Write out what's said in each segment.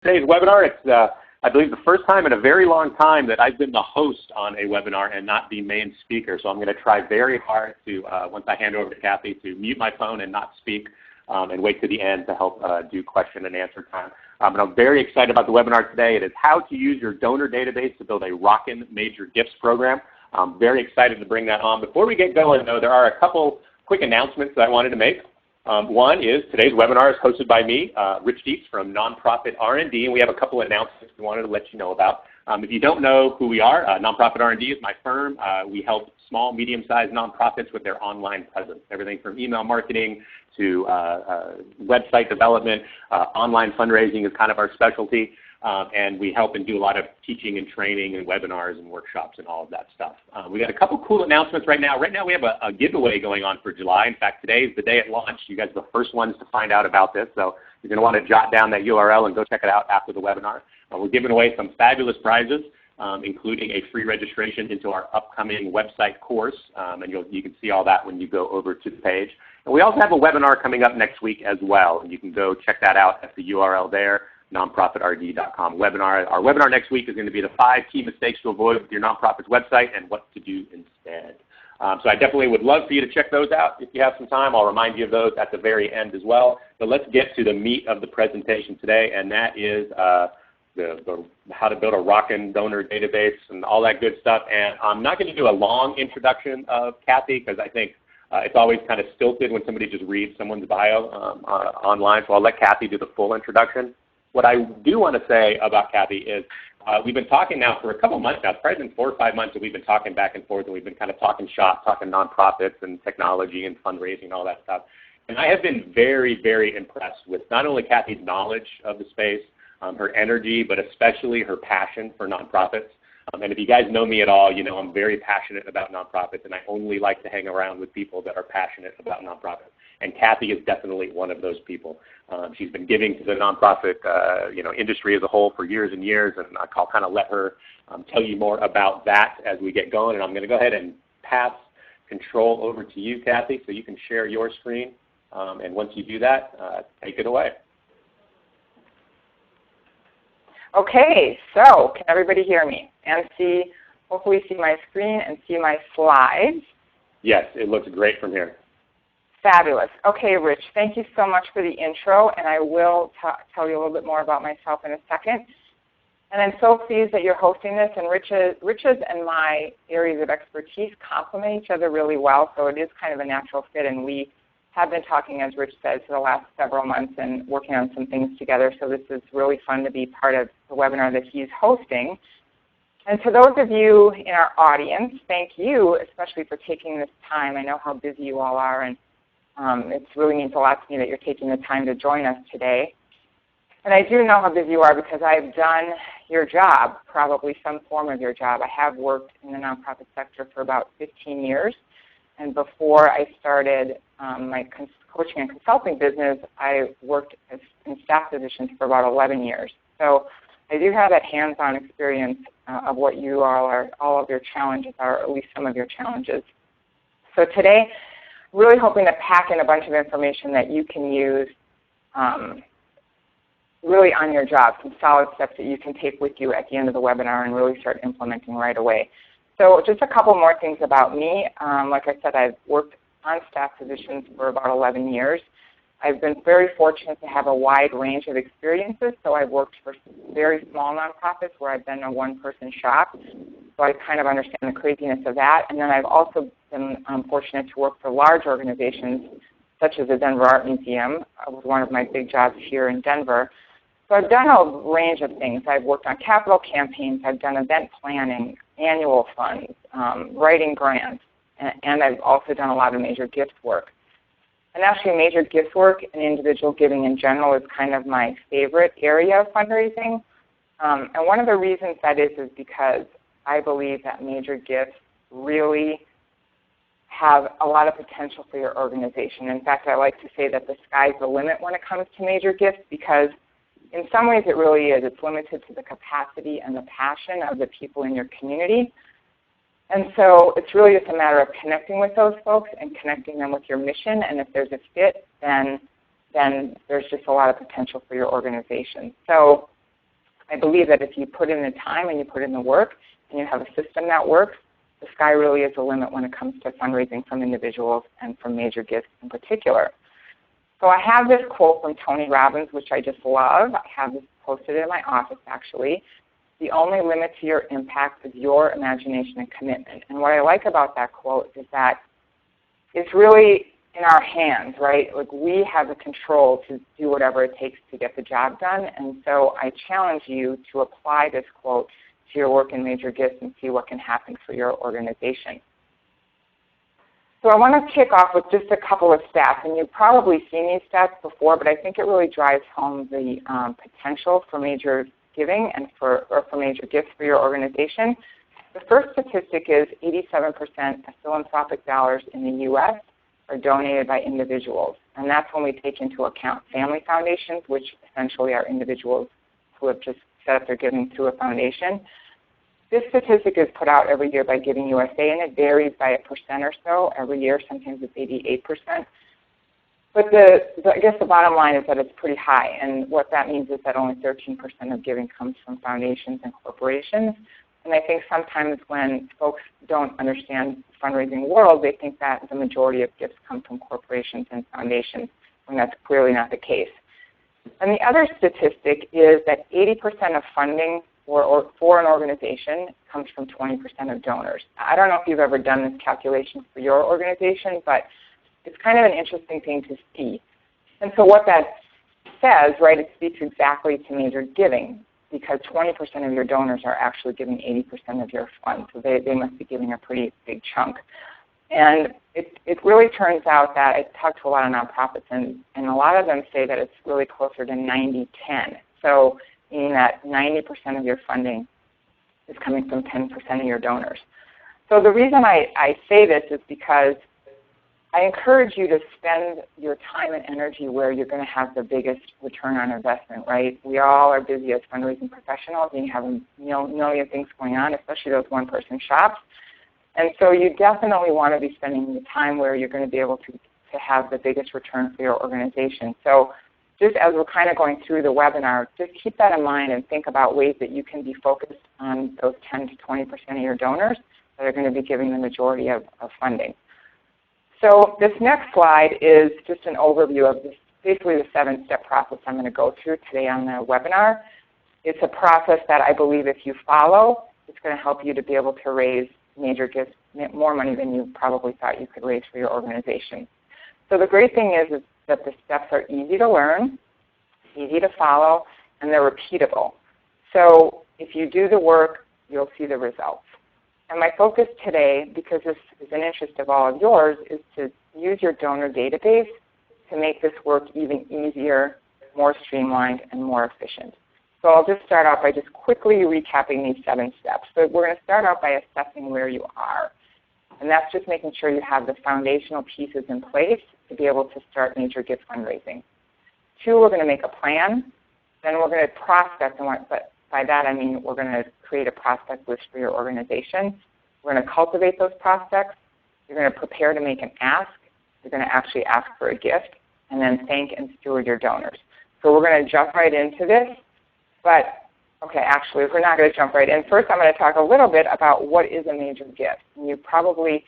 today's webinar. It's, I believe, the first time in a very long time that I've been the host on a webinar and not the main speaker. So I'm going to try very hard to, once I hand over to Kathie, to mute my phone and not speak and wait to the end to help do question and answer time. But I'm very excited about the webinar today. It is how to use your donor database to build a Rockin' Major Gifts program. I'm very excited to bring that on. Before we get going, though, there are a couple quick announcements that I wanted to make. One is today's webinar is hosted by me, Rich Dietz from Nonprofit R&D, and we have a couple announcements we wanted to let you know about. If you don't know who we are, Nonprofit R&D is my firm. We help small, medium-sized nonprofits with their online presence, everything from email marketing to website development. Online fundraising is kind of our specialty. And we help and do a lot of teaching and training and webinars and workshops and all of that stuff. We got a couple cool announcements right now. Right now we have a giveaway going on for July. In fact, today is the day it launched. You guys are the first ones to find out about this. So you're going to want to jot down that URL and go check it out after the webinar. We're giving away some fabulous prizes, including a free registration into our upcoming website course. And you can see all that when you go over to the page. And we also have a webinar coming up next week as well. And you can go check that out at the URL there. nonprofitrd.com webinar. Our webinar next week is going to be the 5 key mistakes to avoid with your nonprofit's website and what to do instead. So I definitely would love for you to check those out if you have some time. I'll remind you of those at the very end as well. But let's get to the meat of the presentation today, and that is how to build a Rockin' donor database and all that good stuff. And I'm not going to do a long introduction of Kathie because I think it's always kind of stilted when somebody just reads someone's bio online. So I'll let Kathie do the full introduction. What I do want to say about Kathie is we've been talking now for a couple months now. It's probably been 4 or 5 months that we've been talking back and forth, and we've been kind of talking shop, talking nonprofits and technology and fundraising and all that stuff. And I have been very, very impressed with not only Kathie's knowledge of the space, her energy, but especially her passion for nonprofits. And if you guys know me at all, you know I'm very passionate about nonprofits, and I only like to hang around with people that are passionate about nonprofits. And Kathie is definitely one of those people. She's been giving to the nonprofit industry as a whole for years and years, and I'll kind of let her tell you more about that as we get going. And I'm going to go ahead and pass control over to you, Kathie, so you can share your screen. And once you do that, take it away. Okay, so can everybody hear me and hopefully see my screen and see my slides? Yes, it looks great from here. Fabulous. Okay, Rich, thank you so much for the intro, and I will tell you a little bit more about myself in a second. And I'm so pleased that you're hosting this, and Rich's and my areas of expertise complement each other really well, so it is kind of a natural fit, and we have been talking, as Rich said, for the last several months and working on some things together, so this is really fun to be part of the webinar that he's hosting. And to those of you in our audience, thank you especially for taking this time. I know how busy you all are, and it really means a lot to me that you're taking the time to join us today. And I do know how busy you are because I've done your job, probably some form of your job. I have worked in the nonprofit sector for about 15 years. And before I started my coaching and consulting business, I worked in staff positions for about 11 years. So I do have that hands-on experience of what you all of your challenges are, or at least some of your challenges. So today, really hoping to pack in a bunch of information that you can use really on your job, some solid steps that you can take with you at the end of the webinar and really start implementing right away. So just a couple more things about me. Like I said, I've worked on staff positions for about 11 years. I've been very fortunate to have a wide range of experiences. So I've worked for very small nonprofits where I've been a one-person shop. So I kind of understand the craziness of that. And then I've also been fortunate to work for large organizations such as the Denver Art Museum. It was one of my big jobs here in Denver. So I've done a range of things. I've worked on capital campaigns. I've done event planning, annual funds, writing grants, and I've also done a lot of major gift work. And actually major gift work and individual giving in general is kind of my favorite area of fundraising. And one of the reasons that is because I believe that major gifts really have a lot of potential for your organization. In fact, I like to say that the sky's the limit when it comes to major gifts because in some ways it really is. It's limited to the capacity and the passion of the people in your community. And so it's really just a matter of connecting with those folks and connecting them with your mission. And if there's a fit, then there's just a lot of potential for your organization. So I believe that if you put in the time and you put in the work and you have a system that works, the sky really is the limit when it comes to fundraising from individuals and from major gifts in particular. So I have this quote from Tony Robbins, which I just love. I have this posted in my office, actually. The only limit to your impact is your imagination and commitment. And what I like about that quote is that it's really in our hands, right? Like, we have the control to do whatever it takes to get the job done. And so I challenge you to apply this quote to your work in major gifts and see what can happen for your organization. So I want to kick off with just a couple of stats, and you've probably seen these stats before, but I think it really drives home the potential for major giving and for major gifts for your organization. The first statistic is 87% of philanthropic dollars in the U.S. are donated by individuals, and that's when we take into account family foundations, which essentially are individuals who have just set up their giving through a foundation. This statistic is put out every year by Giving USA, and it varies by 1% or so every year. Sometimes it's 88%. But I guess the bottom line is that it's pretty high, and what that means is that only 13% of giving comes from foundations and corporations. And I think sometimes when folks don't understand the fundraising world, they think that the majority of gifts come from corporations and foundations, when that's clearly not the case. And the other statistic is that 80% of funding for an organization comes from 20% of donors. I don't know if you've ever done this calculation for your organization, but it's kind of an interesting thing to see. And so what that says, right, it speaks exactly to major giving, because 20% of your donors are actually giving 80% of your funds, so they must be giving a pretty big chunk. And it really turns out that I talk to a lot of nonprofits, and a lot of them say that it's really closer to 90-10. So meaning that 90% of your funding is coming from 10% of your donors. So the reason I say this is because I encourage you to spend your time and energy where you're going to have the biggest return on investment, right? We all are busy as fundraising professionals, and you have a million things going on, especially those one-person shops. And so you definitely want to be spending the time where you're going to be able to have the biggest return for your organization. So just as we're kind of going through the webinar, just keep that in mind and think about ways that you can be focused on those 10 to 20% of your donors that are going to be giving the majority of funding. So this next slide is just an overview of basically the 7-step process I'm going to go through today on the webinar. It's a process that I believe if you follow, it's going to help you to be able to raise major gifts, more money than you probably thought you could raise for your organization. So the great thing is that the steps are easy to learn, easy to follow, and they're repeatable. So if you do the work, you'll see the results. And my focus today, because this is an interest of all of yours, is to use your donor database to make this work even easier, more streamlined, and more efficient. So I'll just start out by just quickly recapping these 7 steps. So we're going to start out by assessing where you are. And that's just making sure you have the foundational pieces in place to be able to start major gift fundraising. 2, we're going to make a plan. Then we're going to prospect, but by that I mean we're going to create a prospect list for your organization. We're going to cultivate those prospects. You're going to prepare to make an ask. You're going to actually ask for a gift, and then thank and steward your donors. So we're going to jump right into this. But, okay, actually, we're not going to jump right in. First, I'm going to talk a little bit about what is a major gift. And you probably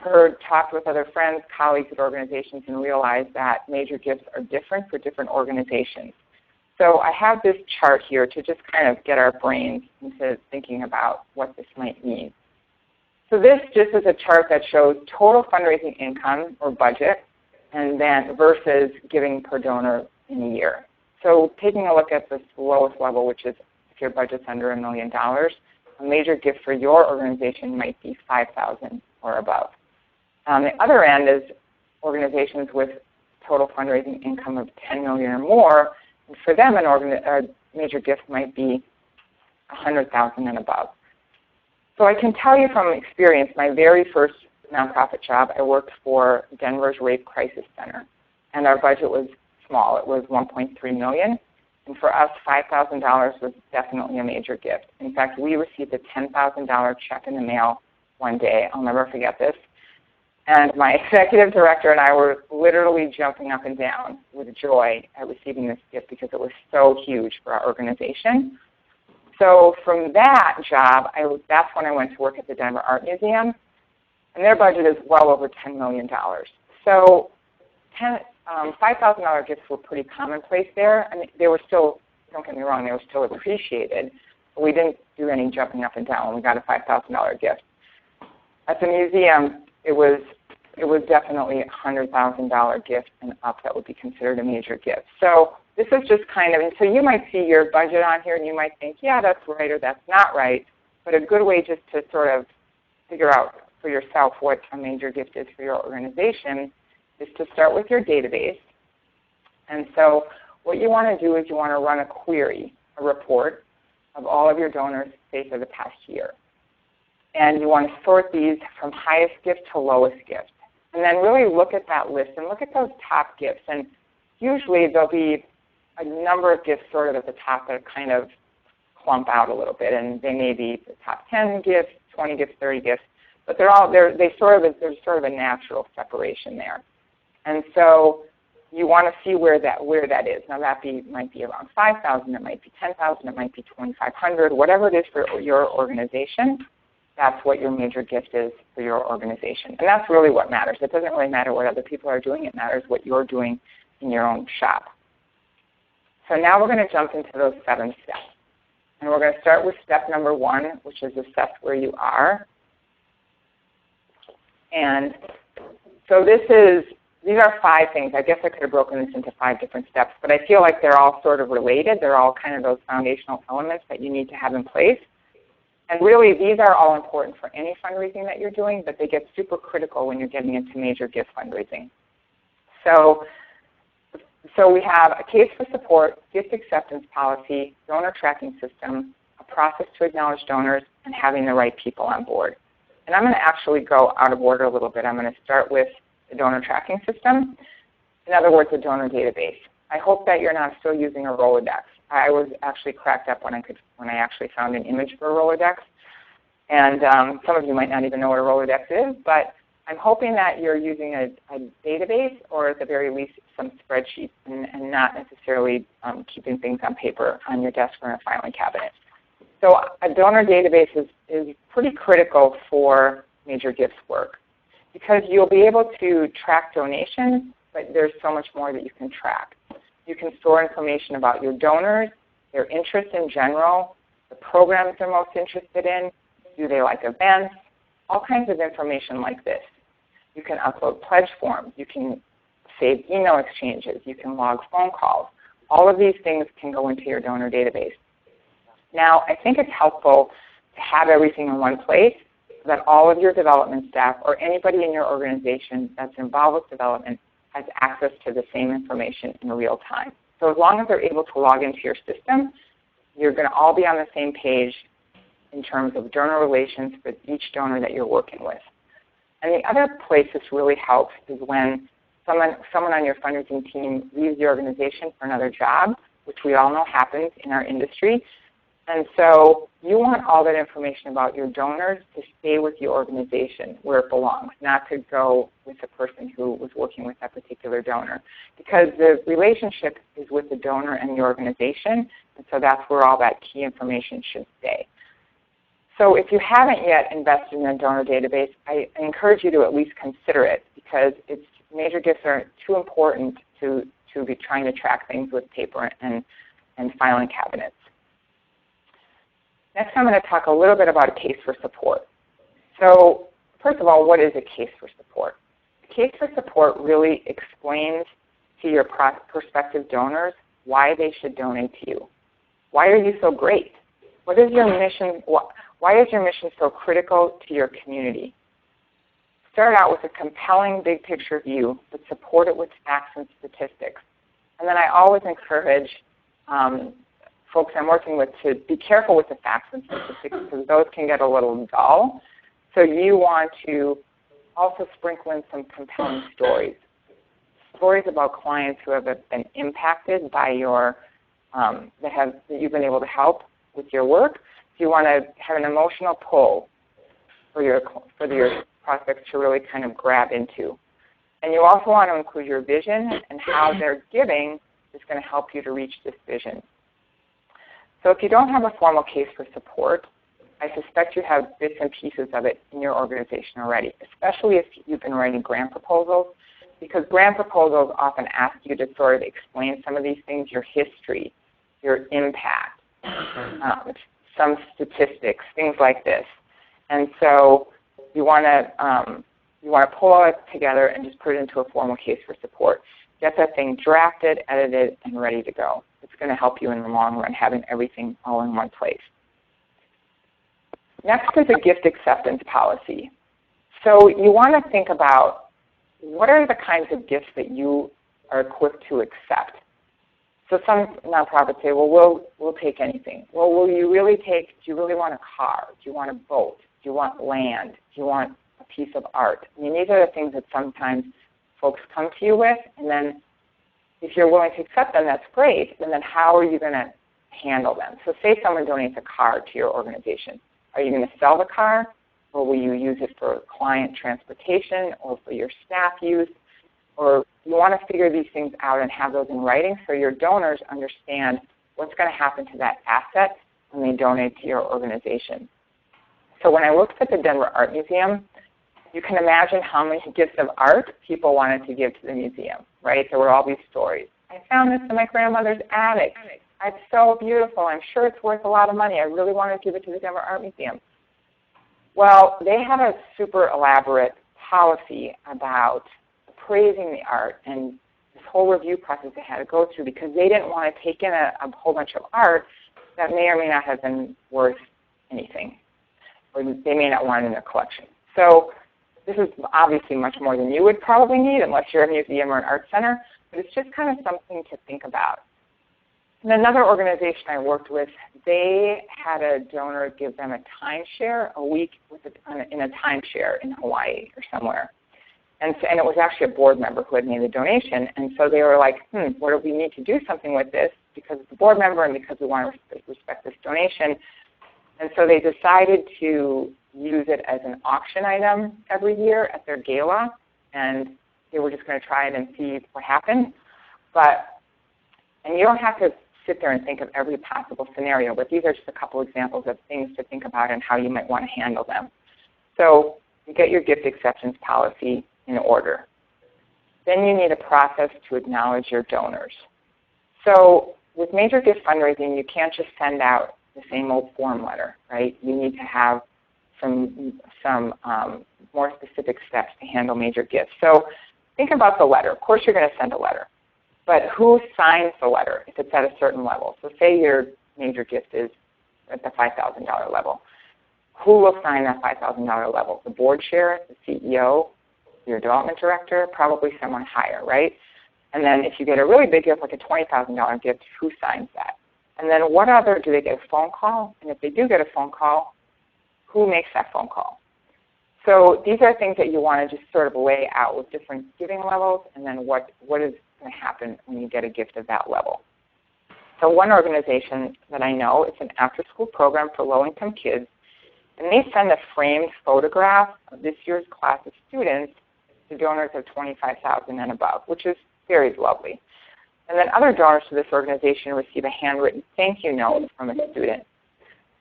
talked with other friends, colleagues at organizations, and realized that major gifts are different for different organizations. So I have this chart here to just kind of get our brains into thinking about what this might mean. So this just is a chart that shows total fundraising income or budget, and then versus giving per donor in a year. So taking a look at this lowest level, which is if your budget's under $1 million, a major gift for your organization might be $5,000 or above. The other end is organizations with total fundraising income of $10 million or more. And for them, a major gift might be $100,000 and above. So I can tell you from experience, my very first nonprofit job, I worked for Denver's Rape Crisis Center, and our budget was small. It was $1.3 million, and for us, $5,000 was definitely a major gift. In fact, we received a $10,000 check in the mail one day. I'll never forget this. And my executive director and I were literally jumping up and down with joy at receiving this gift because it was so huge for our organization. so from that job, that's when I went to work at the Denver Art Museum, and their budget is well over $10 million. So $5,000 gifts were pretty commonplace there, and they were still, don't get me wrong, they were still appreciated, but we didn't do any jumping up and down when we got a $5,000 gift. At the museum, it was definitely a $100,000 gift and up that would be considered a major gift. So this is just kind of, and so you might see your budget on here and you might think, yeah, that's right or that's not right, but a good way just to sort of figure out for yourself what a major gift is for your organization is to start with your database. And so what you want to do is you want to run a query, a report of all of your donors, say, for the past year. And you want to sort these from highest gift to lowest gift. And then really look at that list and look at those top gifts. And usually there'll be a number of gifts sort of at the top that kind of clump out a little bit. And they may be the top 10 gifts, 20 gifts, 30 gifts. But there's sort of a natural separation there. And so you want to see where that is. Now might be around 5,000, it might be 10,000, it might be 2,500, whatever it is for your organization. That's what your major gift is for your organization. And that's really what matters. It doesn't really matter what other people are doing. It matters what you're doing in your own shop. So now we're going to jump into those 7 steps. And we're going to start with step number 1, which is assess where you are. And so these are 5 things. I guess I could have broken this into 5 different steps, but I feel like they're all sort of related. They're all kind of those foundational elements that you need to have in place. And really, these are all important for any fundraising that you're doing, but they get super critical when you're getting into major gift fundraising. So we have a case for support, gift acceptance policy, donor tracking system, a process to acknowledge donors, and having the right people on board. And I'm going to actually go out of order a little bit. I'm going to start with the donor tracking system. In other words, a donor database. I hope that you're not still using a Rolodex. I was actually cracked up when I actually found an image for a Rolodex. And some of you might not even know what a Rolodex is, but I'm hoping that you're using a database or at the very least some spreadsheets and not necessarily keeping things on paper on your desk or in a filing cabinet. So a donor database is pretty critical for major gifts work because you'll be able to track donations, but there's so much more that you can track. You can store information about your donors, their interests in general, the programs they're most interested in, do they like events, all kinds of information like this. You can upload pledge forms. You can save email exchanges. You can log phone calls. All of these things can go into your donor database. Now, I think it's helpful to have everything in one place so that all of your development staff or anybody in your organization that's involved with development has access to the same information in real time. So as long as they're able to log into your system, you're going to all be on the same page in terms of donor relations with each donor that you're working with. And the other place this really helps is when someone on your fundraising team leaves the organization for another job, which we all know happens in our industry. And so you want all that information about your donors to stay with your organization where it belongs, not to go with the person who was working with that particular donor. Because the relationship is with the donor and the organization, and so that's where all that key information should stay. So if you haven't yet invested in a donor database, I encourage you to at least consider it because major gifts are too important to be trying to track things with paper and filing cabinets. Next, I'm going to talk a little bit about a case for support. So first of all, what is a case for support? A case for support really explains to your prospective donors why they should donate to you. Why are you so great? What is your mission? Why is your mission so critical to your community? Start out with a compelling big picture view, but support it with facts and statistics. And then I always encourage folks I'm working with to be careful with the facts and statistics because those can get a little dull. So you want to also sprinkle in some compelling stories. Stories about clients who have been impacted by your, that you've been able to help with your work. So you want to have an emotional pull for your prospects to really kind of grab into. And you also want to include your vision and how their giving is going to help you to reach this vision. So if you don't have a formal case for support, I suspect you have bits and pieces of it in your organization already, especially if you've been writing grant proposals, because grant proposals often ask you to sort of explain some of these things, your history, your impact, some statistics, things like this. And so you want to pull all it together and just put it into a formal case for support. Get that thing drafted, edited, and ready to go. It's going to help you in the long run, having everything all in one place. Next is a gift acceptance policy. So you want to think about what are the kinds of gifts that you are equipped to accept. So some nonprofits say, well, we'll take anything. Well, do you really want a car? Do you want a boat? Do you want land? Do you want a piece of art? I mean, these are the things that sometimes folks come to you with, and then if you're willing to accept them, that's great, and then how are you going to handle them? So say someone donates a car to your organization. Are you going to sell the car, or will you use it for client transportation or for your staff use? Or you want to figure these things out and have those in writing so your donors understand what's going to happen to that asset when they donate to your organization. So when I looked at the Denver Art Museum, you can imagine how many gifts of art people wanted to give to the museum, right? There were all these stories. I found this in my grandmother's attic. It's so beautiful. I'm sure it's worth a lot of money. I really want to give it to the Denver Art Museum. Well, they have a super elaborate policy about praising the art and this whole review process they had to go through because they didn't want to take in a whole bunch of art that may or may not have been worth anything, or they may not want it in their collection. So this is obviously much more than you would probably need unless you're a museum or an art center, but it's just kind of something to think about. And another organization I worked with, they had a donor give them a timeshare a week in a timeshare in Hawaii or somewhere. And it was actually a board member who had made the donation. And so they were like, what do we need to do something with this because it's a board member and because we want to respect this donation. And so they decided to use it as an auction item every year at their gala. And they were just going to try it and see what happened. And you don't have to sit there and think of every possible scenario, but these are just a couple examples of things to think about and how you might want to handle them. So you get your gift acceptance policy in order. Then you need a process to acknowledge your donors. So with major gift fundraising, you can't just send out the same old form letter, right? You need to have some more specific steps to handle major gifts. So think about the letter. Of course you're going to send a letter. But who signs the letter if it's at a certain level? So say your major gift is at the $5,000 level. Who will sign that $5,000 level? The board chair, the CEO, your development director, probably someone higher, right? And then if you get a really big gift, like a $20,000 gift, who signs that? And then what other, do they get a phone call? And if they do get a phone call, who makes that phone call? So these are things that you want to just sort of lay out with different giving levels and then what is going to happen when you get a gift of that level. So one organization that I know, it's an after-school program for low-income kids, and they send a framed photograph of this year's class of students to donors of $25,000 and above, which is very lovely. And then other donors to this organization receive a handwritten thank you note from a student.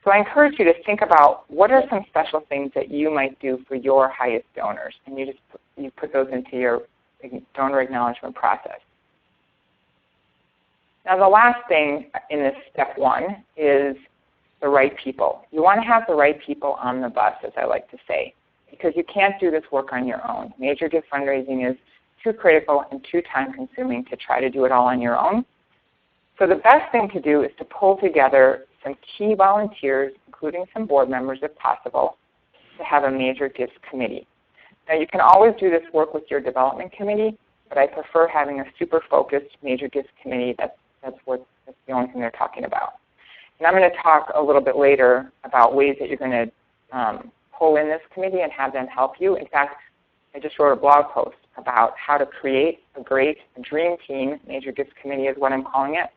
So I encourage you to think about what are some special things that you might do for your highest donors, and you put those into your donor acknowledgement process. Now the last thing in this step one is the right people. You want to have the right people on the bus, as I like to say, because you can't do this work on your own. Major gift fundraising is too critical and too time-consuming to try to do it all on your own. So the best thing to do is to pull together some key volunteers, including some board members if possible, to have a major gifts committee. Now you can always do this work with your development committee, but I prefer having a super focused major gifts committee that's the only thing they're talking about. And I'm going to talk a little bit later about ways that you're going to pull in this committee and have them help you. In fact, I just wrote a blog post about how to create a great dream team. Major gifts committee is what I'm calling it.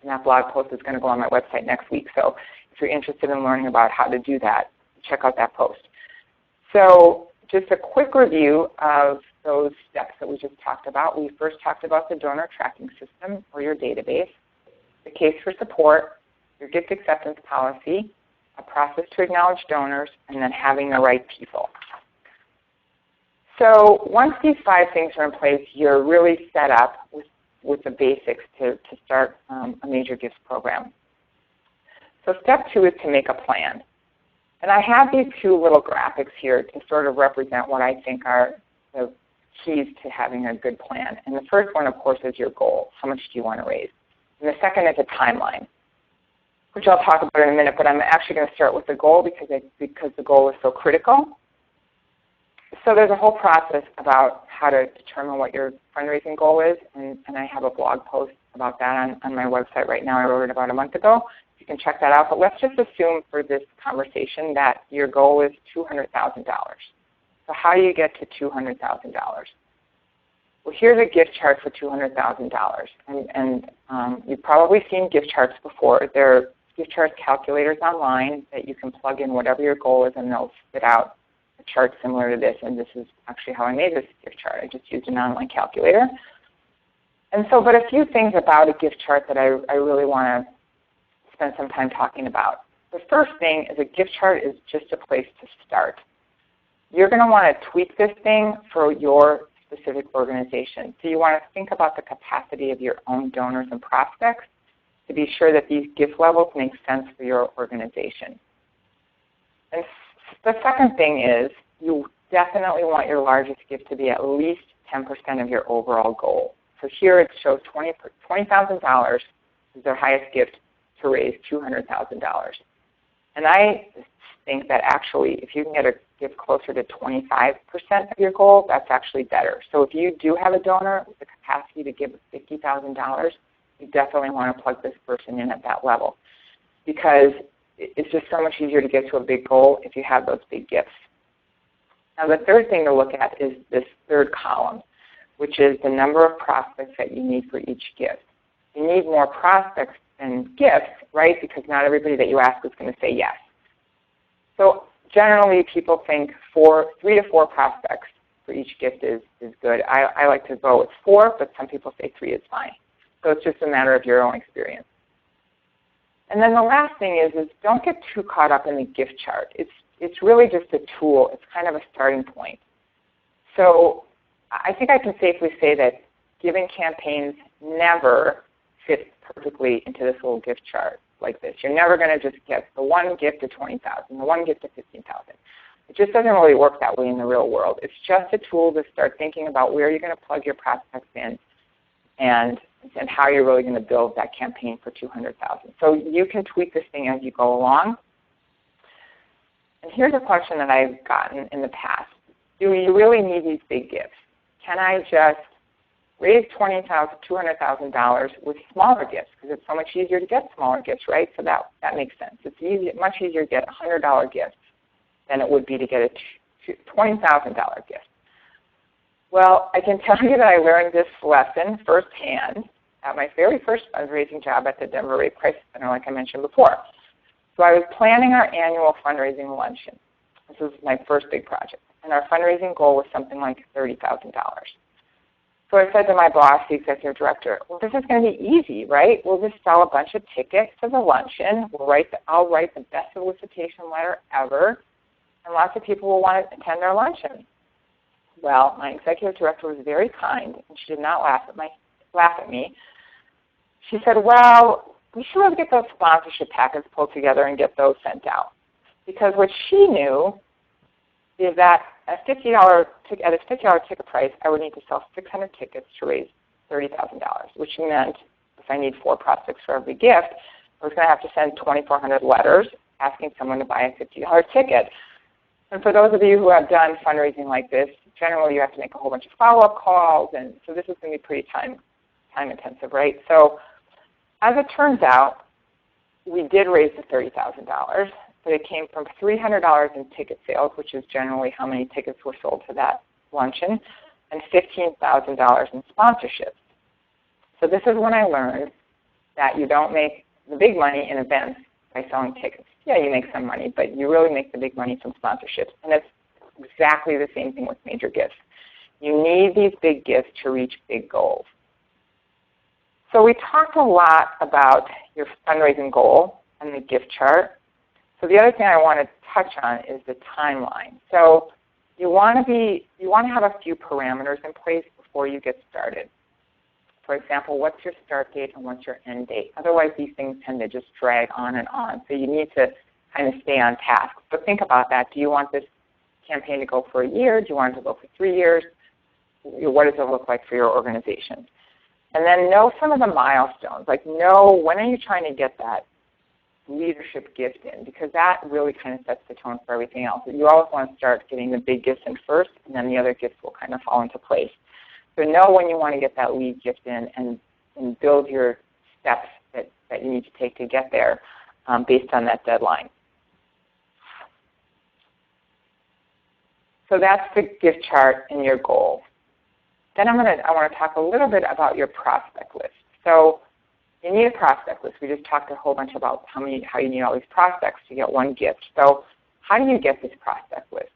And that blog post is going to go on my website next week. So if you're interested in learning about how to do that, check out that post. So just a quick review of those steps that we just talked about. We first talked about the donor tracking system or your database, the case for support, your gift acceptance policy, a process to acknowledge donors, and then having the right people. So once these 5 things are in place, you're really set up with the basics to start a major gifts program. So step 2 is to make a plan. And I have these 2 little graphics here to sort of represent what I think are the keys to having a good plan. And the first one, of course, is your goal. How much do you want to raise? And the second is a timeline, which I'll talk about in a minute, but I'm actually going to start with the goal because the goal is so critical. So there's a whole process about how to determine what your fundraising goal is, and I have a blog post about that on my website right now. I wrote it about a month ago. You can check that out. But let's just assume for this conversation that your goal is $200,000. So how do you get to $200,000? Well, here's a gift chart for $200,000. And you've probably seen gift charts before. There are gift chart calculators online that you can plug in whatever your goal is, and they'll spit out a chart similar to this. And this is actually how I made this gift chart. I just used an online calculator. And so, but a few things about a gift chart that I really want to spend some time talking about. The first thing is a gift chart is just a place to start. You're going to want to tweak this thing for your specific organization. So you want to think about the capacity of your own donors and prospects to be sure that these gift levels make sense for your organization. And the second thing is you definitely want your largest gift to be at least 10% of your overall goal. So here it shows $20,000 is their highest gift to raise $200,000. And I think that actually if you can get a gift closer to 25% of your goal, that's actually better. So if you do have a donor with the capacity to give $50,000, you definitely want to plug this person in at that level because it's just so much easier to get to a big goal if you have those big gifts. Now the third thing to look at is this third column, which is the number of prospects that you need for each gift. You need more prospects than gifts, right? Because not everybody that you ask is going to say yes. So generally people think 3 to 4 prospects for each gift is good. I like to go with 4, but some people say 3 is fine. So it's just a matter of your own experience. And then the last thing is don't get too caught up in the gift chart. It's really just a tool. It's kind of a starting point. So I think I can safely say that giving campaigns never fit perfectly into this little gift chart like this. You're never going to just get the one gift to $20,000, the one gift to $15,000. It just doesn't really work that way in the real world. It's just a tool to start thinking about where you're going to plug your prospects in and how you're really going to build that campaign for $200,000. So you can tweak this thing as you go along. And here's a question that I've gotten in the past. Do you really need these big gifts? Can I just raise $200,000 with smaller gifts? Because it's so much easier to get smaller gifts, right? So that makes sense. It's much easier to get a $100 gift than it would be to get a $20,000 gift. Well, I can tell you that I learned this lesson firsthand at my very first fundraising job at the Denver Rape Crisis Center, like I mentioned before. So I was planning our annual fundraising luncheon. This was my first big project. And our fundraising goal was something like $30,000. So I said to my boss, the executive director, well, this is going to be easy, right? We'll just sell a bunch of tickets to the luncheon. I'll write the best solicitation letter ever, and lots of people will want to attend our luncheon. Well, my executive director was very kind, and she did not laugh at me. She said, well, we should really get those sponsorship packets pulled together and get those sent out. Because what she knew is that at a $50 ticket price, I would need to sell 600 tickets to raise $30,000, which meant if I need 4 prospects for every gift, I was going to have to send 2,400 letters asking someone to buy a $50 ticket. And for those of you who have done fundraising like this, generally you have to make a whole bunch of follow-up calls, and so this is going to be pretty time intensive, right? So as it turns out, we did raise the $30,000, but it came from $300 in ticket sales, which is generally how many tickets were sold to that luncheon, and $15,000 in sponsorships. So this is when I learned that you don't make the big money in events by selling tickets. Yeah, you make some money, but you really make the big money from sponsorships. And it's exactly the same thing with major gifts. You need these big gifts to reach big goals. So we talked a lot about your fundraising goal, and the gift chart. So the other thing I want to touch on is the timeline. So you want to have a few parameters in place before you get started. For example, what's your start date and what's your end date? Otherwise, these things tend to just drag on and on. So you need to kind of stay on task. So think about that. Do you want this campaign to go for a year? Do you want it to go for 3 years? What does it look like for your organization? And then know some of the milestones. Like know when are you trying to get that leadership gift in, because that really kind of sets the tone for everything else. You always want to start getting the big gifts in first, and then the other gifts will kind of fall into place. So know when you want to get that lead gift in and build your steps that you need to take to get there based on that deadline. So that's the gift chart and your goal. Then I want to talk a little bit about your prospect list. So you need a prospect list. We just talked a whole bunch about how you need all these prospects to get one gift. So how do you get this prospect list?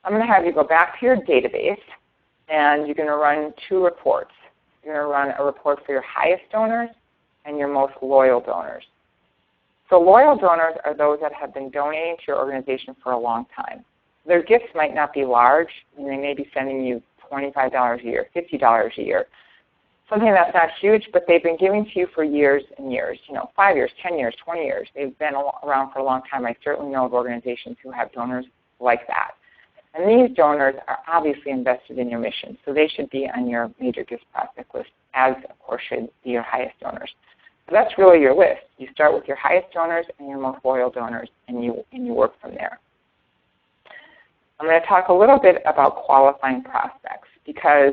I'm going to have you go back to your database, and you're going to run 2 reports. You're going to run a report for your highest donors and your most loyal donors. So loyal donors are those that have been donating to your organization for a long time. Their gifts might not be large, and they may be sending you $25 a year, $50 a year. Something that's not huge, but they've been giving to you for years and years, 5 years, 10 years, 20 years. They've been around for a long time. I certainly know of organizations who have donors like that. And these donors are obviously invested in your mission, so they should be on your major gifts prospect list, as of course should be your highest donors. So that's really your list. You start with your highest donors and your most loyal donors, and you work from there. I'm going to talk a little bit about qualifying prospects, because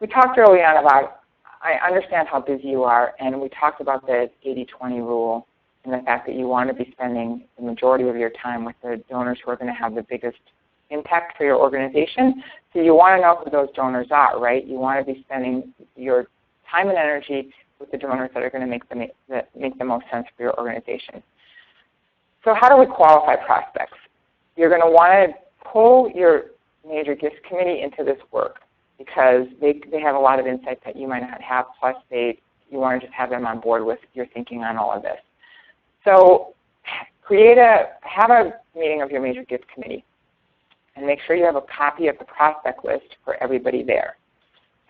we talked early on about, I understand how busy you are, and we talked about the 80-20 rule and the fact that you want to be spending the majority of your time with the donors who are going to have the biggest impact for your organization. So you want to know who those donors are, right? You want to be spending your time and energy with the donors that are going to make the most sense for your organization. So how do we qualify prospects? You're going to want to pull your major gifts committee into this work, because they have a lot of insights that you might not have, plus you want to just have them on board with your thinking on all of this. So have a meeting of your major gifts committee, and make sure you have a copy of the prospect list for everybody there.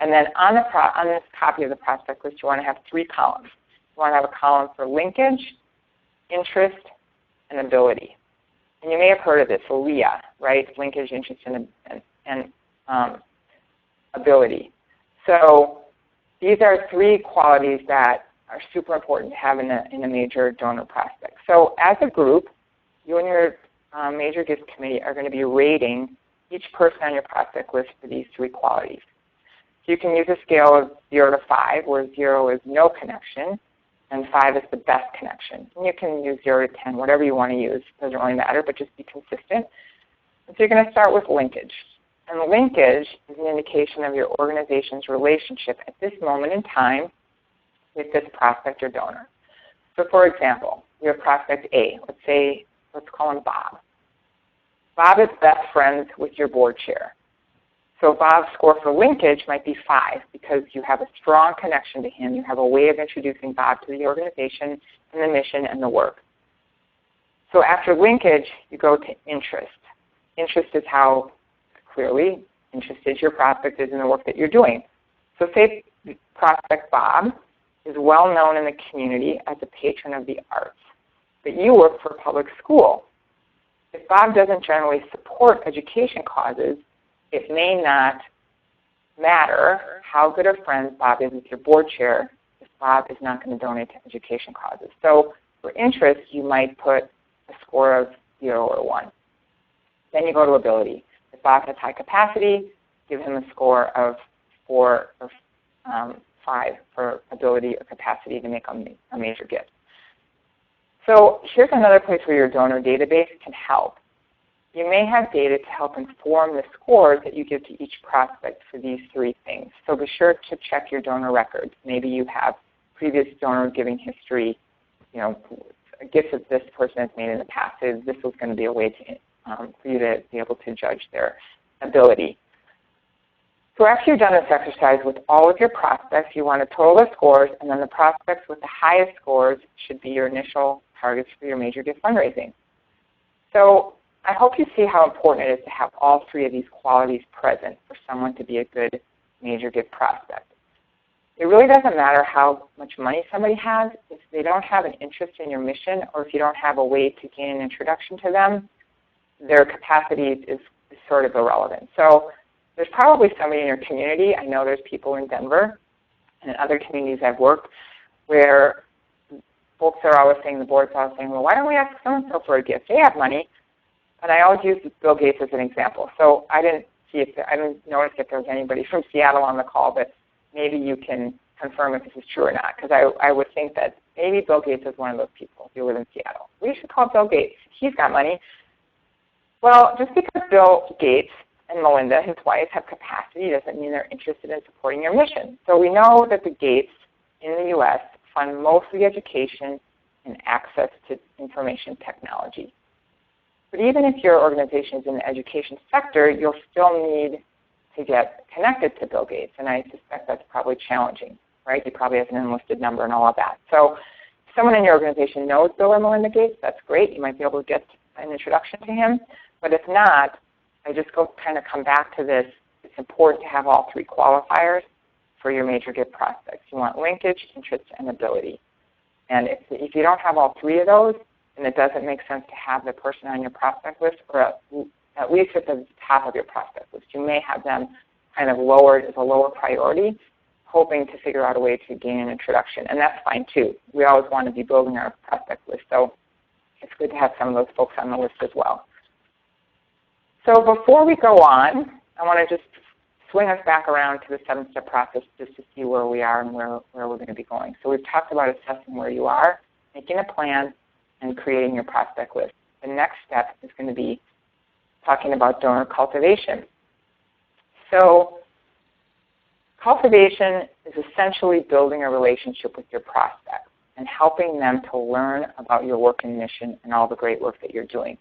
And then on this copy of the prospect list, you want to have 3 columns. You want to have a column for linkage, interest, and ability. And you may have heard of this, LIA, right? Linkage, interest, and ability. So these are 3 qualities that are super important to have in a major donor prospect. So as a group, you and your major gifts committee are going to be rating each person on your prospect list for these 3 qualities. So you can use a scale of 0 to 5, where 0 is no connection, and 5 is the best connection. And you can use 0 to 10, whatever you want to use. It doesn't really matter, but just be consistent. And so you're going to start with linkage. And linkage is an indication of your organization's relationship at this moment in time with this prospect or donor. So for example, you have prospect A. Let's call him Bob. Bob is best friends with your board chair. So Bob's score for linkage might be 5, because you have a strong connection to him. You have a way of introducing Bob to the organization and the mission and the work. So after linkage, you go to interest. Interest is how clearly interested your prospect is in the work that you're doing. So say prospect Bob is well known in the community as a patron of the arts, but you work for a public school. If Bob doesn't generally support education causes, it may not matter how good of friends Bob is with your board chair if Bob is not going to donate to education causes. So for interest, you might put a score of 0 or 1. Then you go to ability. If Bob has high capacity, give him a score of 4 or 5 for ability or capacity to make a major gift. So here's another place where your donor database can help. You may have data to help inform the scores that you give to each prospect for these 3 things. So be sure to check your donor records. Maybe you have previous donor giving history, gifts that this person has made in the past. So this was going to be a way to, for you to be able to judge their ability. So after you've done this exercise with all of your prospects, you want to total the scores, and then the prospects with the highest scores should be your initial targets for your major gift fundraising. So I hope you see how important it is to have all three of these qualities present for someone to be a good major gift prospect. It really doesn't matter how much money somebody has. If they don't have an interest in your mission, or if you don't have a way to gain an introduction to them, their capacity is sort of irrelevant. So there's probably somebody in your community. I know there's people in Denver and in other communities I've worked where folks are always saying, the board's always saying, well, why don't we ask so-and-so for a gift? They have money. And I always use Bill Gates as an example. So I didn't notice if there was anybody from Seattle on the call, but maybe you can confirm if this is true or not, because I would think that maybe Bill Gates is one of those people if you live in Seattle. We should call Bill Gates. He's got money. Well, just because Bill Gates and Melinda, his wife, have capacity doesn't mean they're interested in supporting your mission. So we know that the Gates in the U.S. fund mostly education and access to information technology. But even if your organization is in the education sector, you'll still need to get connected to Bill Gates, and I suspect that's probably challenging, right? He probably has an enlisted number and all of that. So if someone in your organization knows Bill or Melinda Gates, that's great. You might be able to get an introduction to him. But if not, I just kind of come back to this. It's important to have all three qualifiers for your major gift prospects. You want linkage, interest, and ability. And if you don't have all three of those, then it doesn't make sense to have the person on your prospect list, or at least at the top of your prospect list. You may have them kind of lowered as a lower priority, hoping to figure out a way to gain an introduction. And that's fine too. We always want to be building our prospect list. So it's good to have some of those folks on the list as well. So before we go on, I want to just swing us back around to the 7-step process just to see where we are and where we're going to be going. So we've talked about assessing where you are, making a plan, and creating your prospect list. The next step is going to be talking about donor cultivation. So cultivation is essentially building a relationship with your prospects and helping them to learn about your work and mission and all the great work that you're doing.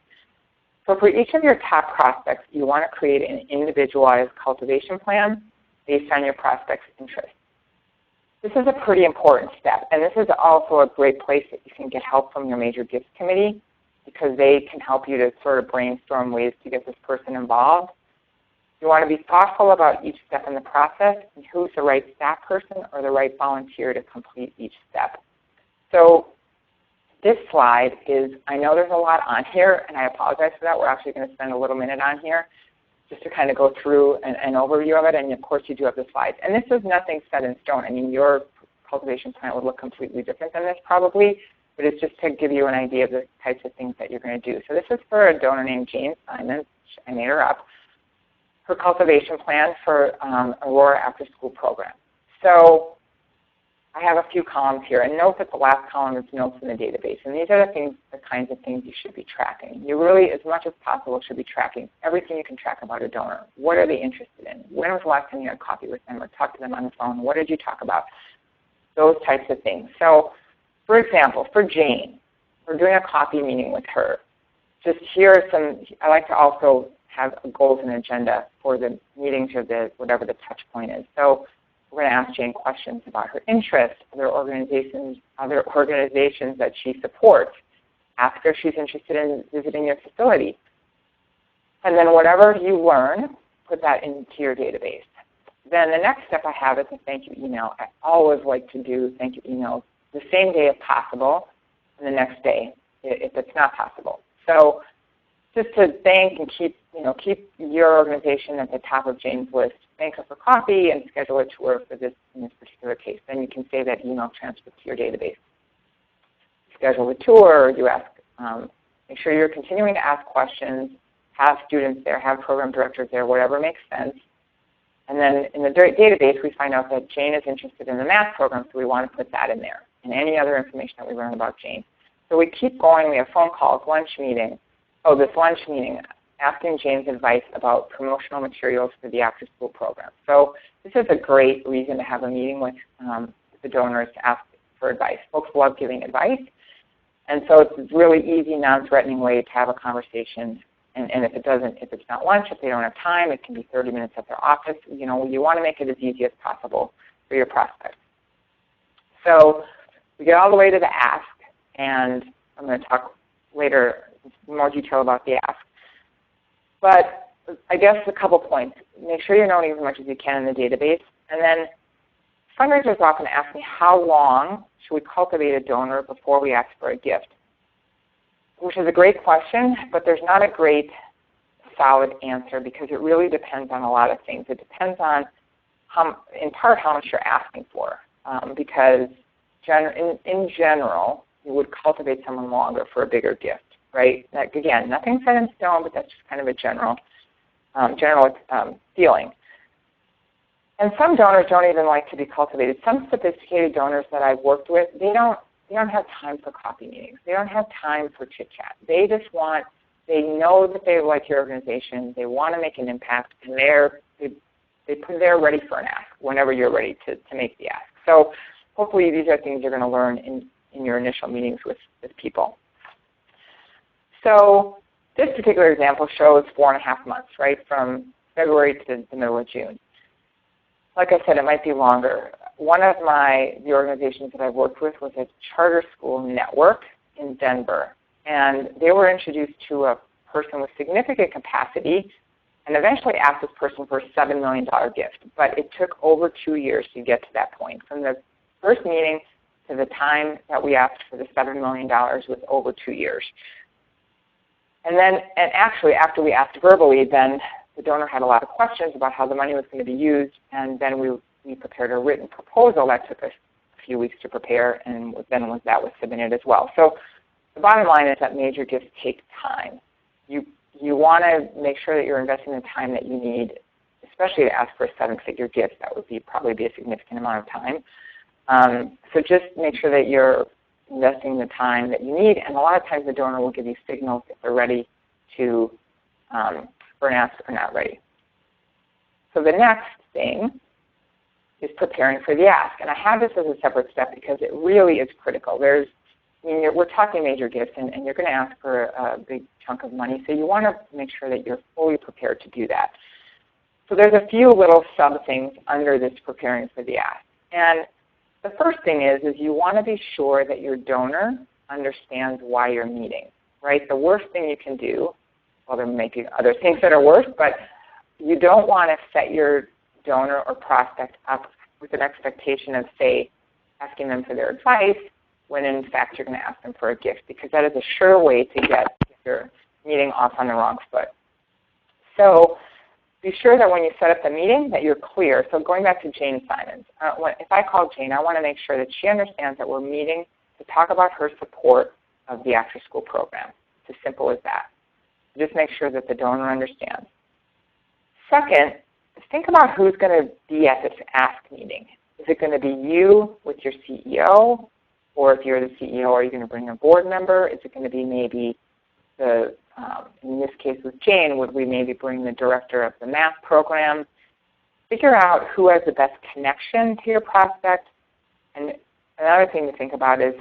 So for each of your top prospects, you want to create an individualized cultivation plan based on your prospect's interests. This is a pretty important step, and this is also a great place that you can get help from your major gifts committee, because they can help you to sort of brainstorm ways to get this person involved. You want to be thoughtful about each step in the process and who's the right staff person or the right volunteer to complete each step. So this slide is, I know there's a lot on here, and I apologize for that. We're actually going to spend a little minute on here just to kind of go through an overview of it, and of course you do have the slides. And this is nothing set in stone. I mean, your cultivation plan would look completely different than this probably, but it's just to give you an idea of the types of things that you're going to do. So this is for a donor named Jane Simon. I made her up. Her cultivation plan for Aurora After School Program. So I have a few columns here, and note that the last column is notes in the database. And these are the kinds of things you should be tracking. You really, as much as possible, should be tracking everything you can track about a donor. What are they interested in? When was the last time you had coffee with them or talked to them on the phone? What did you talk about? Those types of things. So, for example, for Jane, we're doing a coffee meeting with her. Just here are some, I like to also have goals and agenda for the meetings or whatever the touch point is. So we're going to ask Jane questions about her interests, other organizations that she supports. Ask her if she's interested in visiting your facility. And then whatever you learn, put that into your database. Then the next step I have is a thank you email. I always like to do thank you emails the same day if possible, and the next day if it's not possible. So just to thank and keep your organization at the top of Jane's list. Thank her for coffee and schedule a tour for this in this particular case. Then you can save that email transfer to your database. Schedule a tour. You ask. Make sure you're continuing to ask questions. Have students there. Have program directors there. Whatever makes sense. And then in the database, we find out that Jane is interested in the math program, so we want to put that in there and any other information that we learn about Jane. So we keep going. We have phone calls, lunch meeting. Oh, this lunch meeting, asking Jane's advice about promotional materials for the after-school program. So this is a great reason to have a meeting with the donors to ask for advice. Folks love giving advice, and so it's a really easy, non-threatening way to have a conversation And if it's not lunch, if they don't have time, it can be 30 minutes at their office. You want to make it as easy as possible for your prospects. So we get all the way to the ask, and I'm going to talk later in more detail about the ask. But I guess a couple points. Make sure you're knowing as much as you can in the database. And then fundraisers often ask me, how long should we cultivate a donor before we ask for a gift? Which is a great question, but there's not a great solid answer because it really depends on a lot of things. It depends on, in part, how much you're asking for. Because in general, you would cultivate someone longer for a bigger gift, right? Like, again, nothing set in stone, but that's just kind of a general feeling. And some donors don't even like to be cultivated. Some sophisticated donors that I've worked with, they don't have time for coffee meetings. They don't have time for chit-chat. They know that they like your organization. They want to make an impact, and they're ready for an ask whenever you're ready to make the ask. So hopefully these are things you're going to learn in your initial meetings with people. So this particular example shows 4.5 months, right, from February to the middle of June. Like I said, it might be longer. One of the organizations that I've worked with was a charter school network in Denver. And they were introduced to a person with significant capacity and eventually asked this person for a $7 million gift. But it took over 2 years to get to that point. From the first meeting to the time that we asked for the $7 million was over 2 years. And actually, after we asked verbally, then the donor had a lot of questions about how the money was going to be used, and then we prepared a written proposal that took us a few weeks to prepare, and then that was submitted as well. So the bottom line is that major gifts take time. You want to make sure that you're investing the time that you need, especially to ask for a 7-figure gift. That would probably be a significant amount of time. So just make sure that you're investing the time that you need, and a lot of times the donor will give you signals if they're ready to for an ask or not ready. So the next thing is preparing for the ask. And I have this as a separate step because it really is critical. We're talking major gifts, and you're going to ask for a big chunk of money, so you want to make sure that you're fully prepared to do that. So there's a few little sub-things under this preparing for the ask. And the first thing is you want to be sure that your donor understands why you're meeting, right? The worst thing you can do, well, there may be other things that are worse, but you don't want to set your donor or prospect up with an expectation of, say, asking them for their advice when in fact you're going to ask them for a gift, because that is a sure way to get your meeting off on the wrong foot. So be sure that when you set up the meeting that you're clear. So going back to Jane Simons, if I call Jane, I want to make sure that she understands that we're meeting to talk about her support of the after-school program. It's as simple as that. Just make sure that the donor understands. Second, think about who's going to be at this ask meeting. Is it going to be you with your CEO? Or if you're the CEO, are you going to bring a board member? Is it going to be maybe in this case with Jane, would we maybe bring the director of the math program? Figure out who has the best connection to your prospect. And another thing to think about is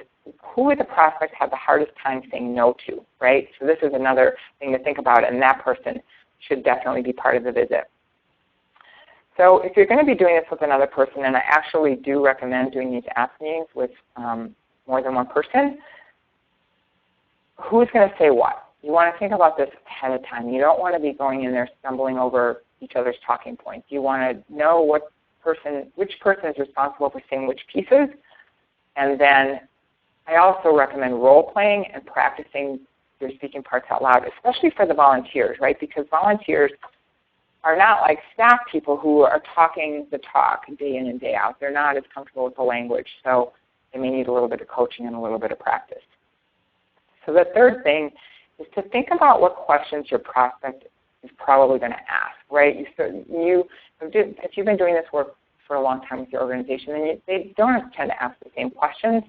who would the prospect have the hardest time saying no to, right? So this is another thing to think about, and that person should definitely be part of the visit. So if you're going to be doing this with another person, and I actually do recommend doing these ask meetings with more than one person, who's going to say what? You want to think about this ahead of time. You don't want to be going in there stumbling over each other's talking points. You want to know which person is responsible for saying which pieces, and then I also recommend role-playing and practicing your speaking parts out loud, especially for the volunteers, right? Because volunteers are not like staff people who are talking the talk day in and day out. They're not as comfortable with the language, so they may need a little bit of coaching and a little bit of practice. So the third thing is to think about what questions your prospect is probably going to ask, right? If you've been doing this work for a long time with your organization, then they don't tend to ask the same questions.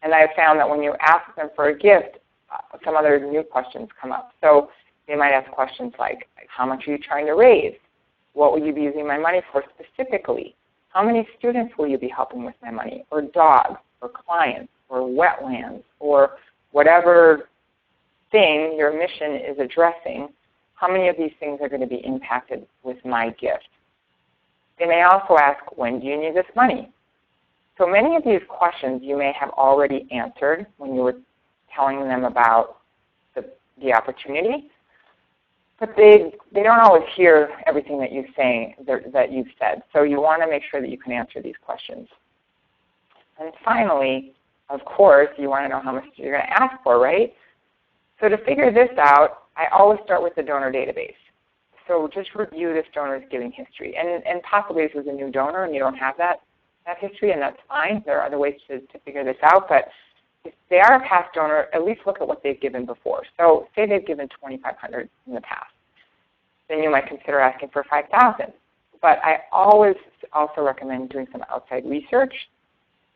And I have found that when you ask them for a gift, some other new questions come up. So they might ask questions like, how much are you trying to raise? What will you be using my money for specifically? How many students will you be helping with my money? Or dogs, or clients, or wetlands, or whatever thing your mission is addressing. How many of these things are going to be impacted with my gift? They may also ask, when do you need this money? So many of these questions you may have already answered when you were telling them about the opportunity, but they don't always hear everything that you've said. So you want to make sure that you can answer these questions. And finally, of course, you want to know how much you're going to ask for, right? So to figure this out, I always start with the donor database. So just review this donor's giving history. And possibly this is a new donor and you don't have that history, and that's fine. There are other ways to figure this out. But if they are a past donor, at least look at what they've given before. So say they've given $2,500 in the past. Then you might consider asking for $5,000. But I always also recommend doing some outside research.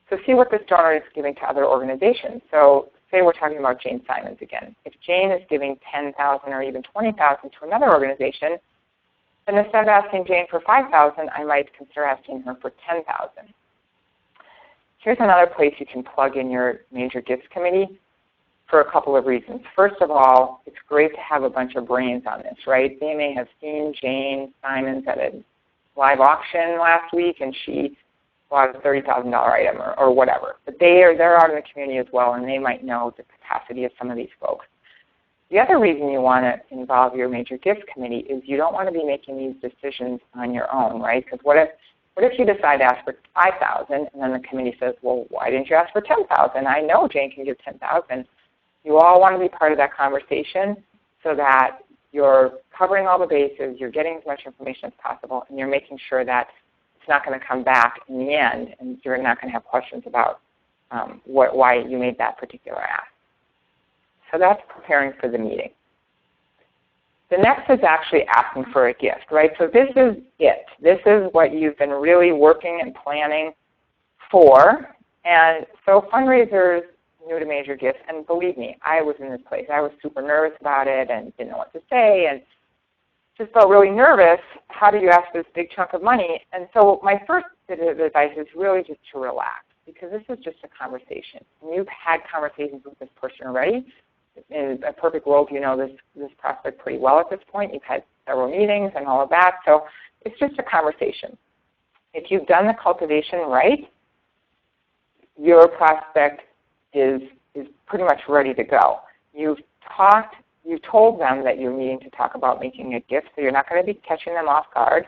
So see what this donor is giving to other organizations. So say we're talking about Jane Simons again. If Jane is giving $10,000 or even $20,000 to another organization, then instead of asking Jane for $5,000, I might consider asking her for $10,000. Here's another place you can plug in your major gifts committee for a couple of reasons. First of all, it's great to have a bunch of brains on this, right? They may have seen Jane Simons at a live auction last week and she bought a $30,000 item or whatever. But they're out in the community as well, and they might know the capacity of some of these folks. The other reason you want to involve your major gifts committee is you don't want to be making these decisions on your own, right? Because what if you decide to ask for $5,000 and then the committee says, well, why didn't you ask for $10,000? I know Jane can give $10,000. You all want to be part of that conversation so that you're covering all the bases, you're getting as much information as possible, and you're making sure that it's not going to come back in the end and you're not going to have questions about why you made that particular ask. So that's preparing for the meeting. The next is actually asking for a gift, right? So this is it. This is what you've been really working and planning for. And so fundraisers new to major gifts, and believe me, I was in this place. I was super nervous about it and didn't know what to say and just felt really nervous. How do you ask for this big chunk of money? And so my first bit of advice is really just to relax, because this is just a conversation. And you've had conversations with this person already. In a perfect world, you know this prospect pretty well at this point. You've had several meetings and all of that. So it's just a conversation. If you've done the cultivation right, your prospect is pretty much ready to go. You've told them that you're meeting to talk about making a gift, so you're not going to be catching them off guard.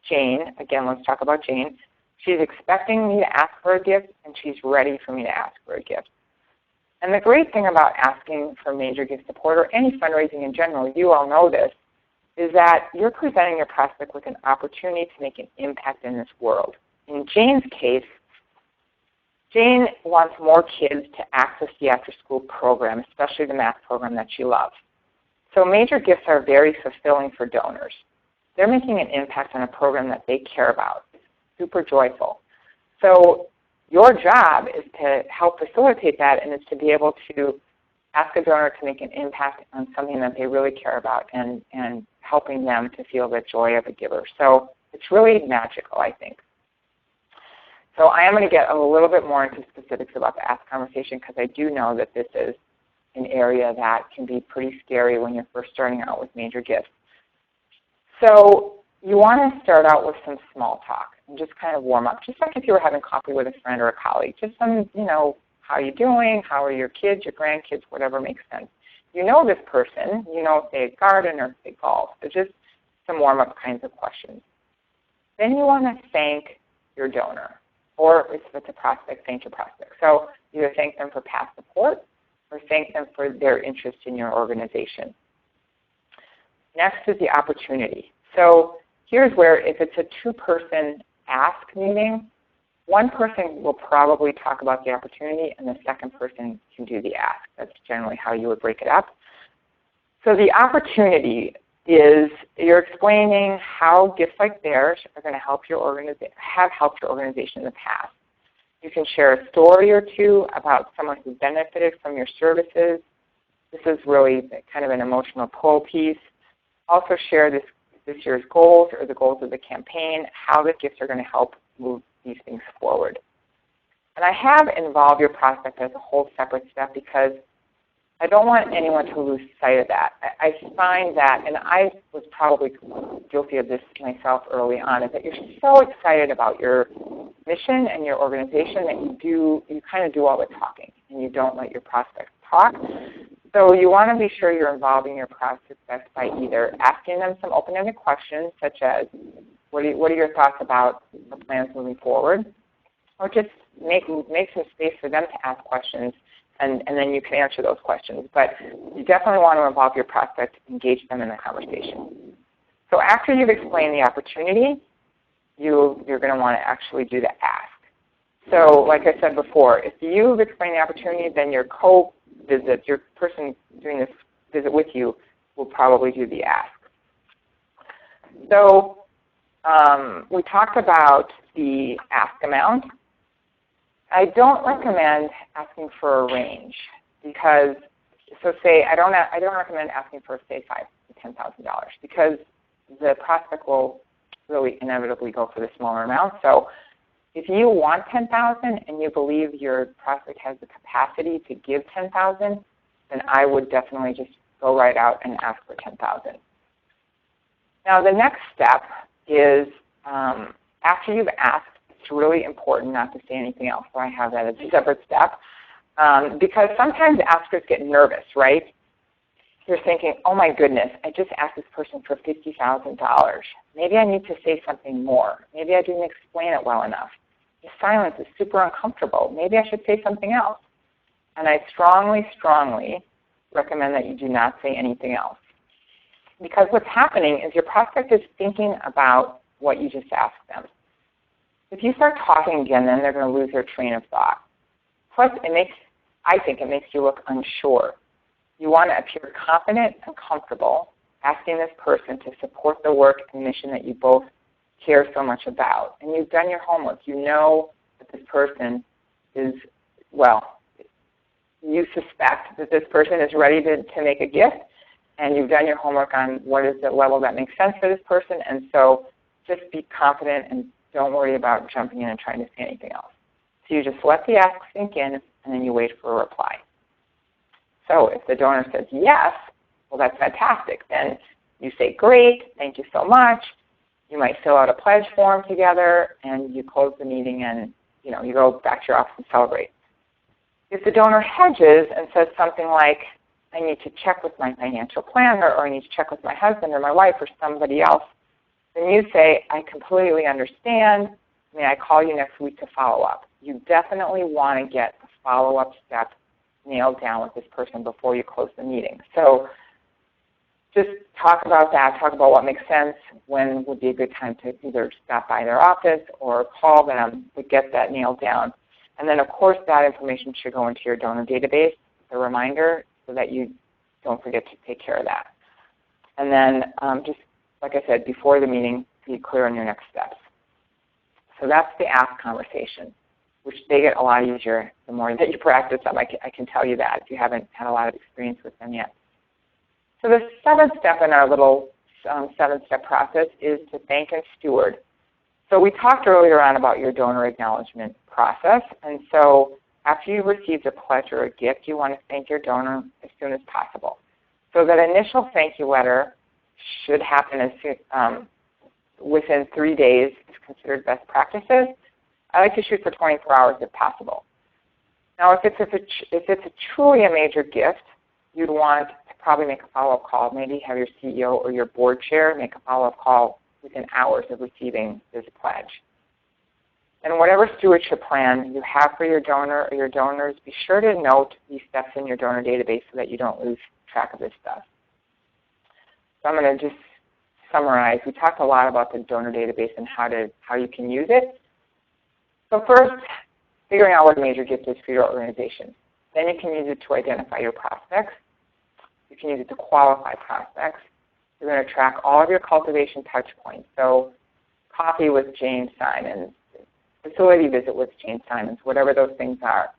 Jane, again, let's talk about Jane. She's expecting me to ask for a gift, and she's ready for me to ask for a gift. And the great thing about asking for major gift support, or any fundraising in general, you all know this, is that you're presenting your prospect with an opportunity to make an impact in this world. In Jane's case, Jane wants more kids to access the after-school program, especially the math program that she loves. So major gifts are very fulfilling for donors. They're making an impact on a program that they care about. It's super joyful. So your job is to help facilitate that, and it's to be able to ask a donor to make an impact on something that they really care about and helping them to feel the joy of a giver. So it's really magical, I think. So I am going to get a little bit more into specifics about the ask conversation, because I do know that this is an area that can be pretty scary when you're first starting out with major gifts. So you want to start out with some small talk and just kind of warm up, just like if you were having coffee with a friend or a colleague. Just some, how are you doing? How are your kids, your grandkids, whatever makes sense. You know this person. You know if they garden or if they golf. So just some warm-up kinds of questions. Then you want to thank your donor. Or if it's a prospect, thank your prospect. So either thank them for past support or thank them for their interest in your organization. Next is the opportunity. So here's where, if it's a two-person ask meeting, one person will probably talk about the opportunity and the second person can do the ask. That's generally how you would break it up. So the opportunity is you're explaining how gifts like theirs are going to help have helped your organization in the past. You can share a story or two about someone who benefited from your services. This is really kind of an emotional pull piece. Also share this year's goals or the goals of the campaign, how the gifts are going to help move these things forward. And I have involved your prospect as a whole separate step because I don't want anyone to lose sight of that. I find that, and I was probably guilty of this myself early on, is that you're so excited about your mission and your organization that you kind of do all the talking and you don't let your prospects talk. So you want to be sure you're involving your prospects by either asking them some open-ended questions, such as, what are your thoughts about the plans moving forward? Or just make some space for them to ask questions, and then you can answer those questions. But you definitely want to involve your prospect, engage them in the conversation. So after you've explained the opportunity, you're going to want to actually do the ask. So like I said before, if you've explained the opportunity, then your co-visit, your person doing this visit with you, will probably do the ask. So we talked about the ask amount. I don't recommend asking for a range because, so say I don't recommend asking for say $5,000 to $10,000 because the prospect will really inevitably go for the smaller amount. So if you want $10,000 and you believe your prospect has the capacity to give $10,000, then I would definitely just go right out and ask for $10,000. Now the next step is after you've asked, it's really important not to say anything else. So I have that as a separate step because sometimes askers get nervous, right? You're thinking, oh my goodness, I just asked this person for $50,000. Maybe I need to say something more. Maybe I didn't explain it well enough. The silence is super uncomfortable. Maybe I should say something else. And I strongly, strongly recommend that you do not say anything else. Because what's happening is your prospect is thinking about what you just asked them. If you start talking again, then they're going to lose their train of thought. Plus, I think it makes you look unsure. You want to appear confident and comfortable asking this person to support the work and mission that you both care so much about. And you've done your homework. You know that this person is, well, you suspect that this person is ready to make a gift, and you've done your homework on what is the level that makes sense for this person. And so just be confident and don't worry about jumping in and trying to say anything else. So you just let the ask sink in, and then you wait for a reply. So if the donor says yes, well, that's fantastic. Then you say, great, thank you so much. You might fill out a pledge form together, and you close the meeting, and you go back to your office and celebrate. If the donor hedges and says something like, I need to check with my financial planner, or I need to check with my husband or my wife or somebody else, then you say, I completely understand. May I call you next week to follow up? You definitely want to get the follow-up step nailed down with this person before you close the meeting. So just talk about that. Talk about what makes sense, when would be a good time to either stop by their office or call them to get that nailed down. And then, of course, that information should go into your donor database, the reminder, so that you don't forget to take care of that. And then just, like I said, before the meeting, be clear on your next steps. So that's the ask conversation, which they get a lot easier the more that you practice them. I can tell you that if you haven't had a lot of experience with them yet. So the seventh step in our little seven-step process is to thank and steward. So we talked earlier on about your donor acknowledgement process. And so after you've received a pledge or a gift, you want to thank your donor as soon as possible. So that initial thank you letter should happen as soon, within 3 days. Is considered best practices. I like to shoot for 24 hours if possible. Now, if it's truly a major gift, you'd want to probably make a follow-up call. Maybe have your CEO or your board chair make a follow-up call within hours of receiving this pledge. And whatever stewardship plan you have for your donor or your donors, be sure to note these steps in your donor database so that you don't lose track of this stuff. So I'm going to just summarize. We talked a lot about the donor database and how you can use it. So first, figuring out what a major gift is for your organization. Then you can use it to identify your prospects. You can use it to qualify prospects. You're going to track all of your cultivation touch points. So coffee with Jane Simons, facility visit with Jane Simons, whatever those things are.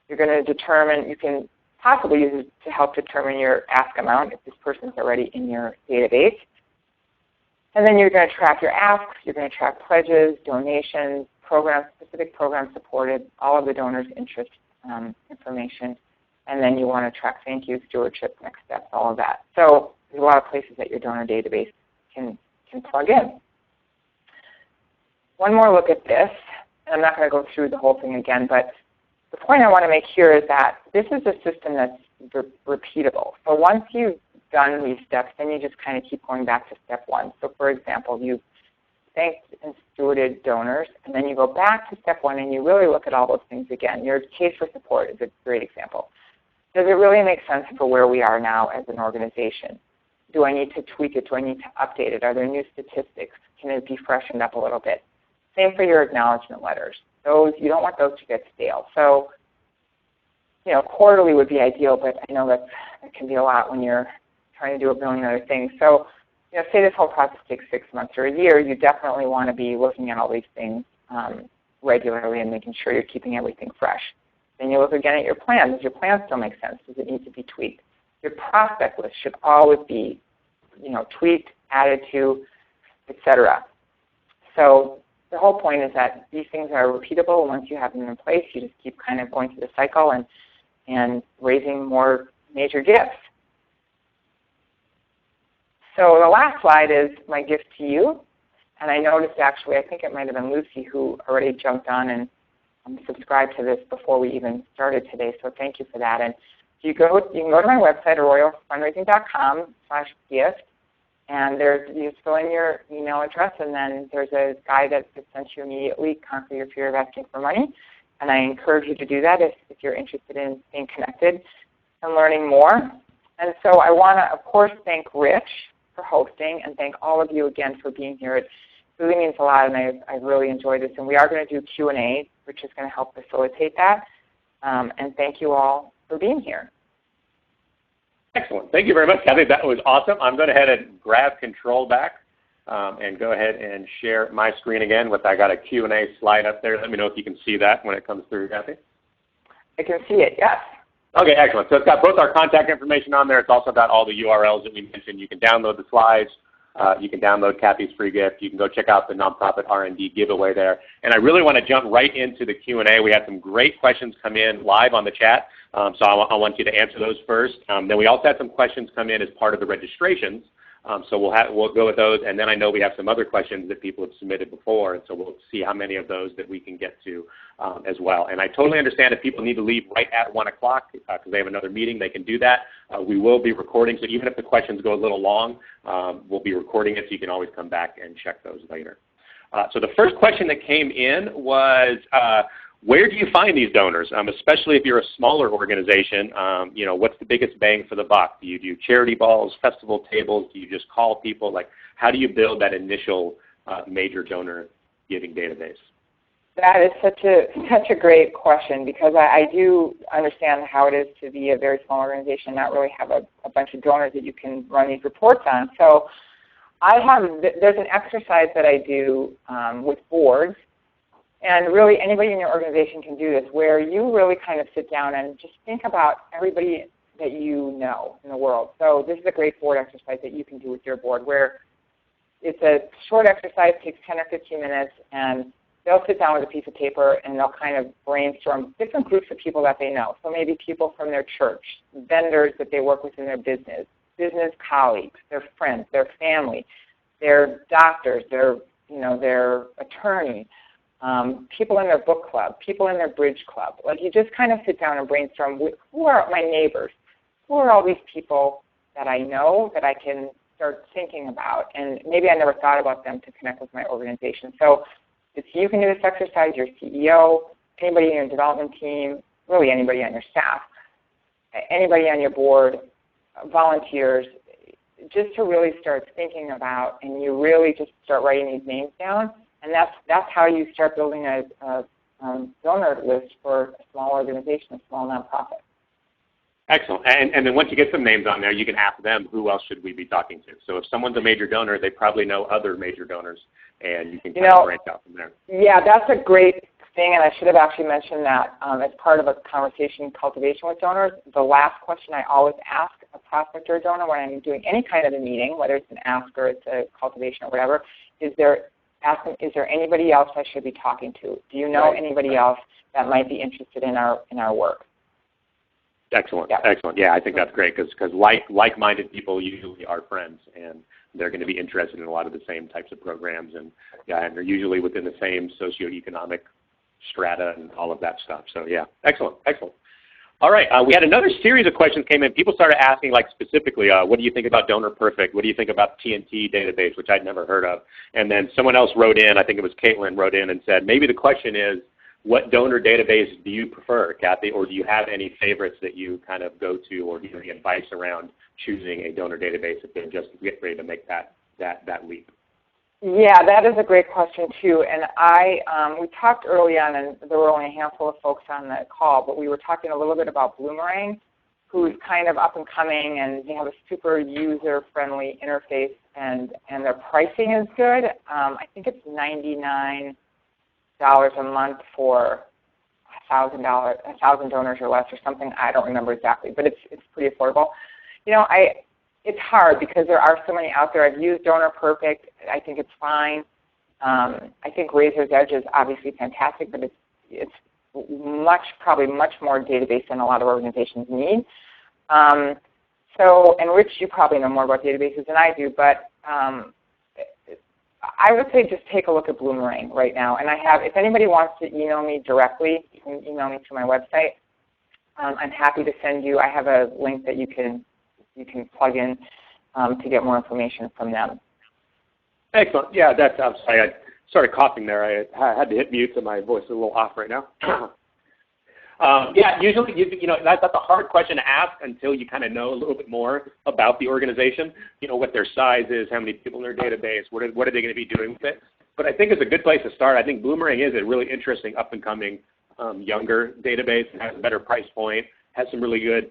You're going to determine, you can possibly use it to help determine your ask amount if this person's already in your database. And then you're going to track your asks. You're going to track pledges, donations, programs, specific programs supported, all of the donor's interest information. and then you want to track thank you, stewardship, next steps, all of that. So there's a lot of places that your donor database can plug in. One more look at this, and I'm not going to go through the whole thing again, but the point I want to make here is that this is a system that's repeatable. So once you've done these steps, then you just kind of keep going back to step one. So for example, you thanked and stewarded donors, and then you go back to step one and you really look at all those things again. Your case for support is a great example. Does it really make sense for where we are now as an organization? Do I need to tweak it? Do I need to update it? Are there new statistics? Can it be freshened up a little bit? Same for your acknowledgement letters. Those, you don't want those to get stale. So, you know, quarterly would be ideal, but I know that can be a lot when you're trying to do a million other things. So, you know, say this whole process takes 6 months or a year, you definitely want to be looking at all these things regularly and making sure you're keeping everything fresh. Then you look again at your plan. Does your plan still make sense? Does it need to be tweaked? Your prospect list should always be, you know, tweaked, added to, etc. So the whole point is that these things are repeatable. Once you have them in place, you just keep kind of going through the cycle and raising more major gifts. So the last slide is my gift to you. And I noticed actually, I think it might have been Lucy who already jumped on and subscribed to this before we even started today. So thank you for that. And you can go to my website, arroyofundraising.com/gift. And you just fill in your email address, and then there's a guide that gets sent to you immediately, Conquer Your Fear of Asking for Money. And I encourage you to do that if you're interested in staying connected and learning more. And so I want to, of course, thank Rich for hosting and thank all of you again for being here. It really means a lot, and I really enjoyed this. And we are going to do Q&A, which is going to help facilitate that. And thank you all for being here. Excellent. Thank you very much, Kathie. That was awesome. I'm going to head and grab control back and go ahead and share my screen again. I got a Q&A slide up there. Let me know if you can see that when it comes through, Kathie. I can see it, yes. Okay, excellent. So it's got both our contact information on there. It's also got all the URLs that we mentioned. You can download the slides. You can download Kathie's free gift. You can go check out the nonprofit R&D giveaway there. And I really want to jump right into the Q&A. We had some great questions come in live on the chat, so I want you to answer those first. Then we also had some questions come in as part of the registrations, so we'll go with those. And then I know we have some other questions that people have submitted before, and so we'll see how many of those that we can get to as well. And I totally understand if people need to leave right at 1 o'clock because they have another meeting, they can do that. We will be recording, so even if the questions go a little long, we'll be recording it, so you can always come back and check those later. So the first question that came in was, where do you find these donors, especially if you're a smaller organization? You know, what's the biggest bang for the buck? Do you do charity balls, festival tables? Do you just call people? Like, how do you build that initial major donor giving database? That is such a great question, because I do understand how it is to be a very small organization and not really have a bunch of donors that you can run these reports on. So there's an exercise that I do with boards, and really anybody in your organization can do this, where you really kind of sit down and just think about everybody that you know in the world. So this is a great board exercise that you can do with your board, where it's a short exercise, takes 10 or 15 minutes, and they'll sit down with a piece of paper and they'll kind of brainstorm different groups of people that they know. So maybe people from their church, vendors that they work with in their business colleagues, their friends, their family, their doctors, their attorney, people in their book club, people in their bridge club. Like, you just kind of sit down and brainstorm, who are my neighbors? Who are all these people that I know that I can start thinking about? And maybe I never thought about them to connect with my organization. So you can do this exercise, your CEO, anybody in your development team, really anybody on your staff, anybody on your board, volunteers, just to really start thinking about, and you really just start writing these names down, and that's how you start building a donor list for a small organization, a small nonprofit. Excellent. And then once you get some names on there, you can ask them, who else should we be talking to? So if someone's a major donor, they probably know other major donors, and you can kind of branch out from there. Yeah, that's a great thing, and I should have actually mentioned that as part of a conversation, Cultivation with donors. The last question I always ask a prospect or a donor when I'm doing any kind of a meeting, whether it's an ask or it's a cultivation or whatever, is there anybody else I should be talking to? Do you know anybody else that might be interested in our work? Excellent, Yeah. excellent. Yeah, I think that's great because like-minded people usually are friends, and they're going to be interested in a lot of the same types of programs, and they're usually within the same socioeconomic strata and all of that stuff. So yeah, excellent, excellent. All right, we had another series of questions came in. People started asking, like, specifically, what do you think about Donor Perfect? What do you think about TNT database, which I'd never heard of? And then someone else wrote in, I think it was Caitlin, wrote in and said, maybe the question is, what donor database do you prefer, Kathie, or do you have any favorites that you kind of go to, or do you have any advice around choosing a donor database if they're just getting ready to make that leap? Yeah, that is a great question too. And we talked early on, and there were only a handful of folks on the call, but we were talking a little bit about Bloomerang, who's kind of up and coming, and they have a super user-friendly interface, and their pricing is good. I think it's $99 a month for 1,000 donors or less, or something. I don't remember exactly, but it's pretty affordable. You know, it's hard because there are so many out there. I've used Donor Perfect. I think it's fine. I think Razor's Edge is obviously fantastic, but it's probably much more database than a lot of organizations need. And Rich, you probably know more about databases than I do, but I would say just take a look at Bloomerang right now. And if anybody wants to email me directly, you can email me through my website. I'm happy to send you. I have a link that you can plug in to get more information from them. Excellent. Yeah, I'm sorry. I started coughing there. I had to hit mute, so my voice is a little off right now. Yeah, usually, that's a hard question to ask until you kind of know a little bit more about the organization, what their size is, how many people in their database, what are they going to be doing with it. But I think it's a good place to start. I think Bloomerang is a really interesting up-and-coming younger database. It has a better price point, has some really good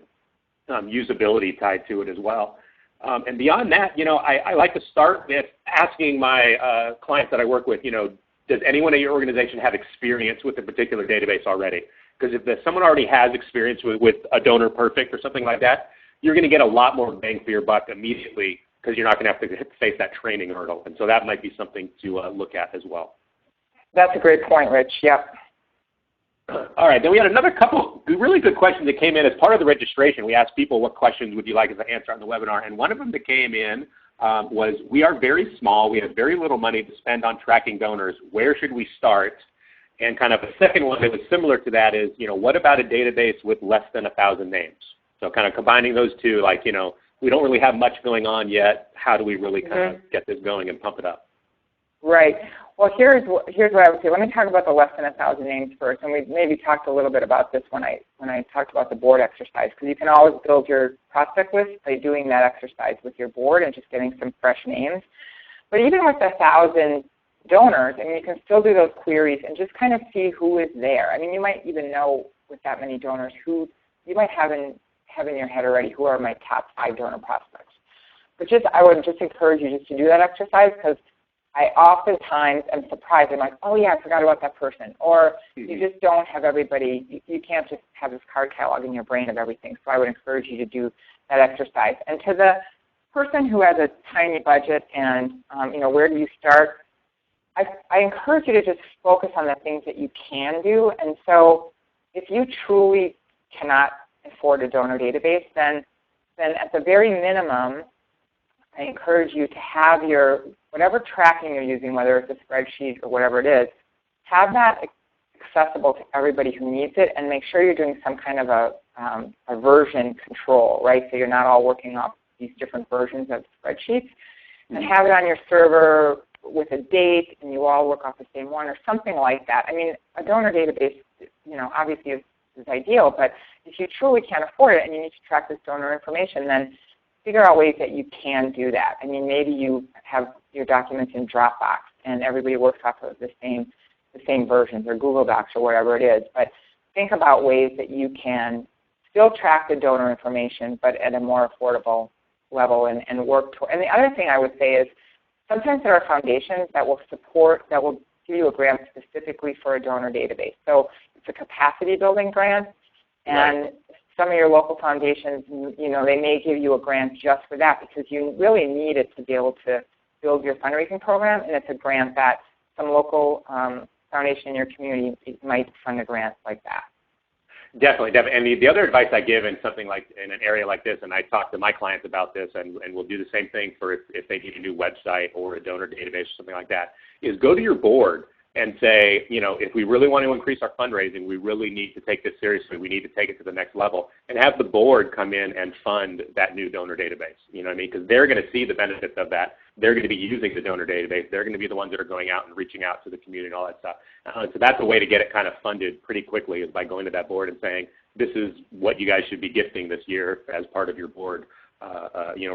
usability tied to it as well. And beyond that, I like to start with asking my clients that I work with, does anyone in your organization have experience with a particular database already? Because if someone already has experience with a Donor Perfect or something like that, you're going to get a lot more bang for your buck immediately because you're not going to have to face that training hurdle. And so that might be something to look at as well. That's a great point, Rich. Yep. All right, then we had another couple really good questions that came in as part of the registration. We asked people what questions would you like as an answer on the webinar, and one of them that came in was, we are very small, we have very little money to spend on tracking donors, where should we start? And kind of a second one that was similar to that is, what about a database with less than 1,000 names? So kind of combining those two, like, we don't really have much going on yet, how do we really kind of get this going and pump it up? Right. Well, here's what I would say. Let me talk about the less than 1,000 names first, and we maybe talked a little bit about this when I talked about the board exercise, because you can always build your prospect list by doing that exercise with your board and just getting some fresh names. But even with 1,000 donors, you can still do those queries and just kind of see who is there. You might even know with that many donors who you might have in your head already, who are my top 5 donor prospects. But I would just encourage you just to do that exercise, because I oftentimes am surprised. I'm like, oh yeah, I forgot about that person. Or you just don't have everybody, you can't just have this card catalog in your brain of everything. So I would encourage you to do that exercise. And to the person who has a tiny budget and, where do you start? I encourage you to just focus on the things that you can do. And so if you truly cannot afford a donor database, then at the very minimum, I encourage you to have your, whatever tracking you're using, whether it's a spreadsheet or whatever it is, have that accessible to everybody who needs it, and make sure you're doing some kind of a version control, right? So you're not all working off these different versions of spreadsheets, and have it on your server with a date, and you all work off the same one or something like that. A donor database, obviously is ideal, but if you truly can't afford it and you need to track this donor information, then figure out ways that you can do that. Maybe you have your documents in Dropbox and everybody works off of the same versions, or Google Docs or whatever it is, but think about ways that you can still track the donor information but at a more affordable level and work toward. And the other thing I would say is, sometimes there are foundations that will give you a grant specifically for a donor database. So it's a capacity building grant, and some of your local foundations, they may give you a grant just for that, because you really need it to be able to build your fundraising program, and it's a grant that some local foundation in your community might fund a grant like that. Definitely. And the other advice I give in something like in an area like this, and I talk to my clients about this, and we'll do the same thing for if they need a new website or a donor database or something like that, is go to your board and say, if we really want to increase our fundraising, we really need to take this seriously. We need to take it to the next level, and have the board come in and fund that new donor database. You know what I mean? Because they're going to see the benefits of that. They're going to be using the donor database. They're going to be the ones that are going out and reaching out to the community and all that stuff. So that's a way to get it kind of funded pretty quickly, is by going to that board and saying, this is what you guys should be gifting this year as part of your board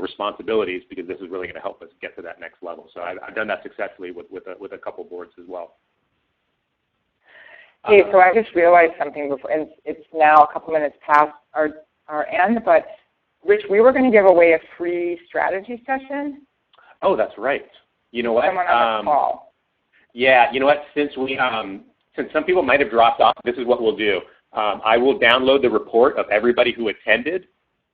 responsibilities, because this is really going to help us get to that next level. So I've done that successfully with a couple boards as well. Hey, so I just realized something before, and it's now a couple minutes past our end, but Rich, we were going to give away a free strategy session. Oh, that's right. You know what? Someone on the call. Yeah, you know what? Since some people might have dropped off, this is what we'll do. I will download the report of everybody who attended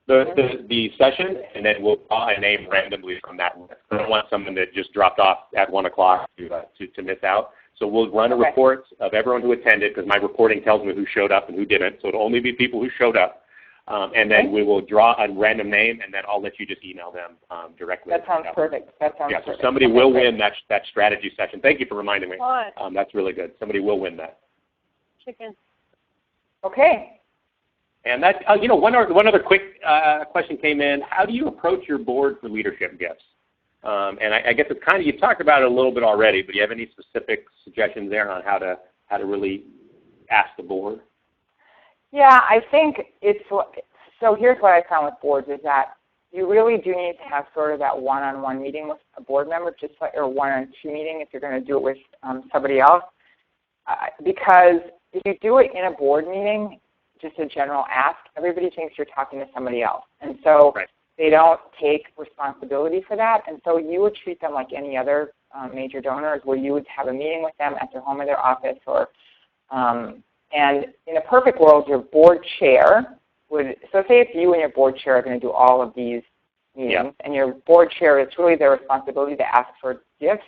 the session, and then we'll draw a name randomly from that list. I don't want someone that just dropped off at 1 o'clock to miss out. So we'll run a report of everyone who attended, because my reporting tells me who showed up and who didn't. So it'll only be people who showed up. And then we will draw a random name, and then I'll let you just email them directly. That sounds perfect. So somebody will win that strategy session. Thank you for reminding me. That's really good. Somebody will win that. Chicken. Okay. And that, one other quick question came in. How do you approach your board for leadership gifts? And I guess it's kind of, you talked about it a little bit already, but do you have any specific suggestions there on how to really ask the board? Yeah, I think so here's what I found with boards is that you really do need to have sort of that one-on-one meeting with a board member, just like, or one-on-two meeting if you're going to do it with somebody else. Because if you do it in a board meeting, just a general ask, everybody thinks you're talking to somebody else. And so they don't take responsibility for that. And so you would treat them like any other major donors, where you would have a meeting with them at their home or their office, or and in a perfect world, your board chair would, so say if you and your board chair are going to do all of these meetings, and your board chair, it's really their responsibility to ask for gifts.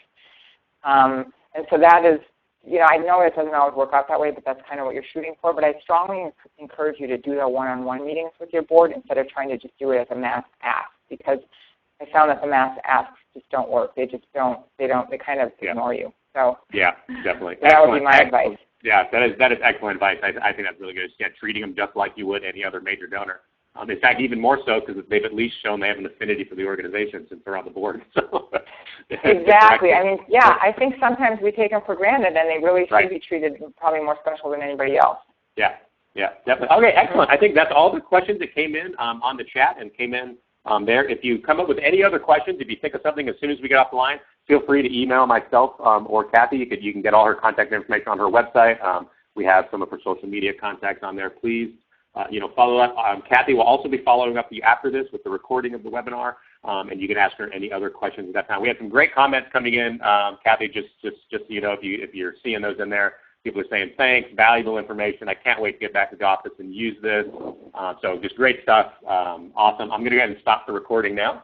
And so that is, I know it doesn't always work out that way, but that's kind of what you're shooting for. But I strongly encourage you to do the one-on-one meetings with your board instead of trying to just do it as a mass ask, because I found that the mass asks just don't work. They just don't, they kind of ignore you. So yeah, definitely. That would be my advice. Yeah, that is excellent advice. I think that's really good. Yeah, treating them just like you would any other major donor. In fact, even more so, because they've at least shown they have an affinity for the organization since they're on the board. So, exactly. I mean, yeah, I think sometimes we take them for granted, and they really should be treated probably more special than anybody else. Yeah, definitely. Okay, excellent. I think that's all the questions that came in on the chat and came in there. If you come up with any other questions, if you think of something as soon as we get off the line, feel free to email myself or Kathie. You can get all her contact information on her website. We have some of her social media contacts on there. Please, follow up. Kathie will also be following up after this with the recording of the webinar, and you can ask her any other questions at that time. We had some great comments coming in. Kathie, just so you know, if you're seeing those in there, people are saying thanks, valuable information. I can't wait to get back to the office and use this. So just great stuff. Awesome. I'm going to go ahead and stop the recording now.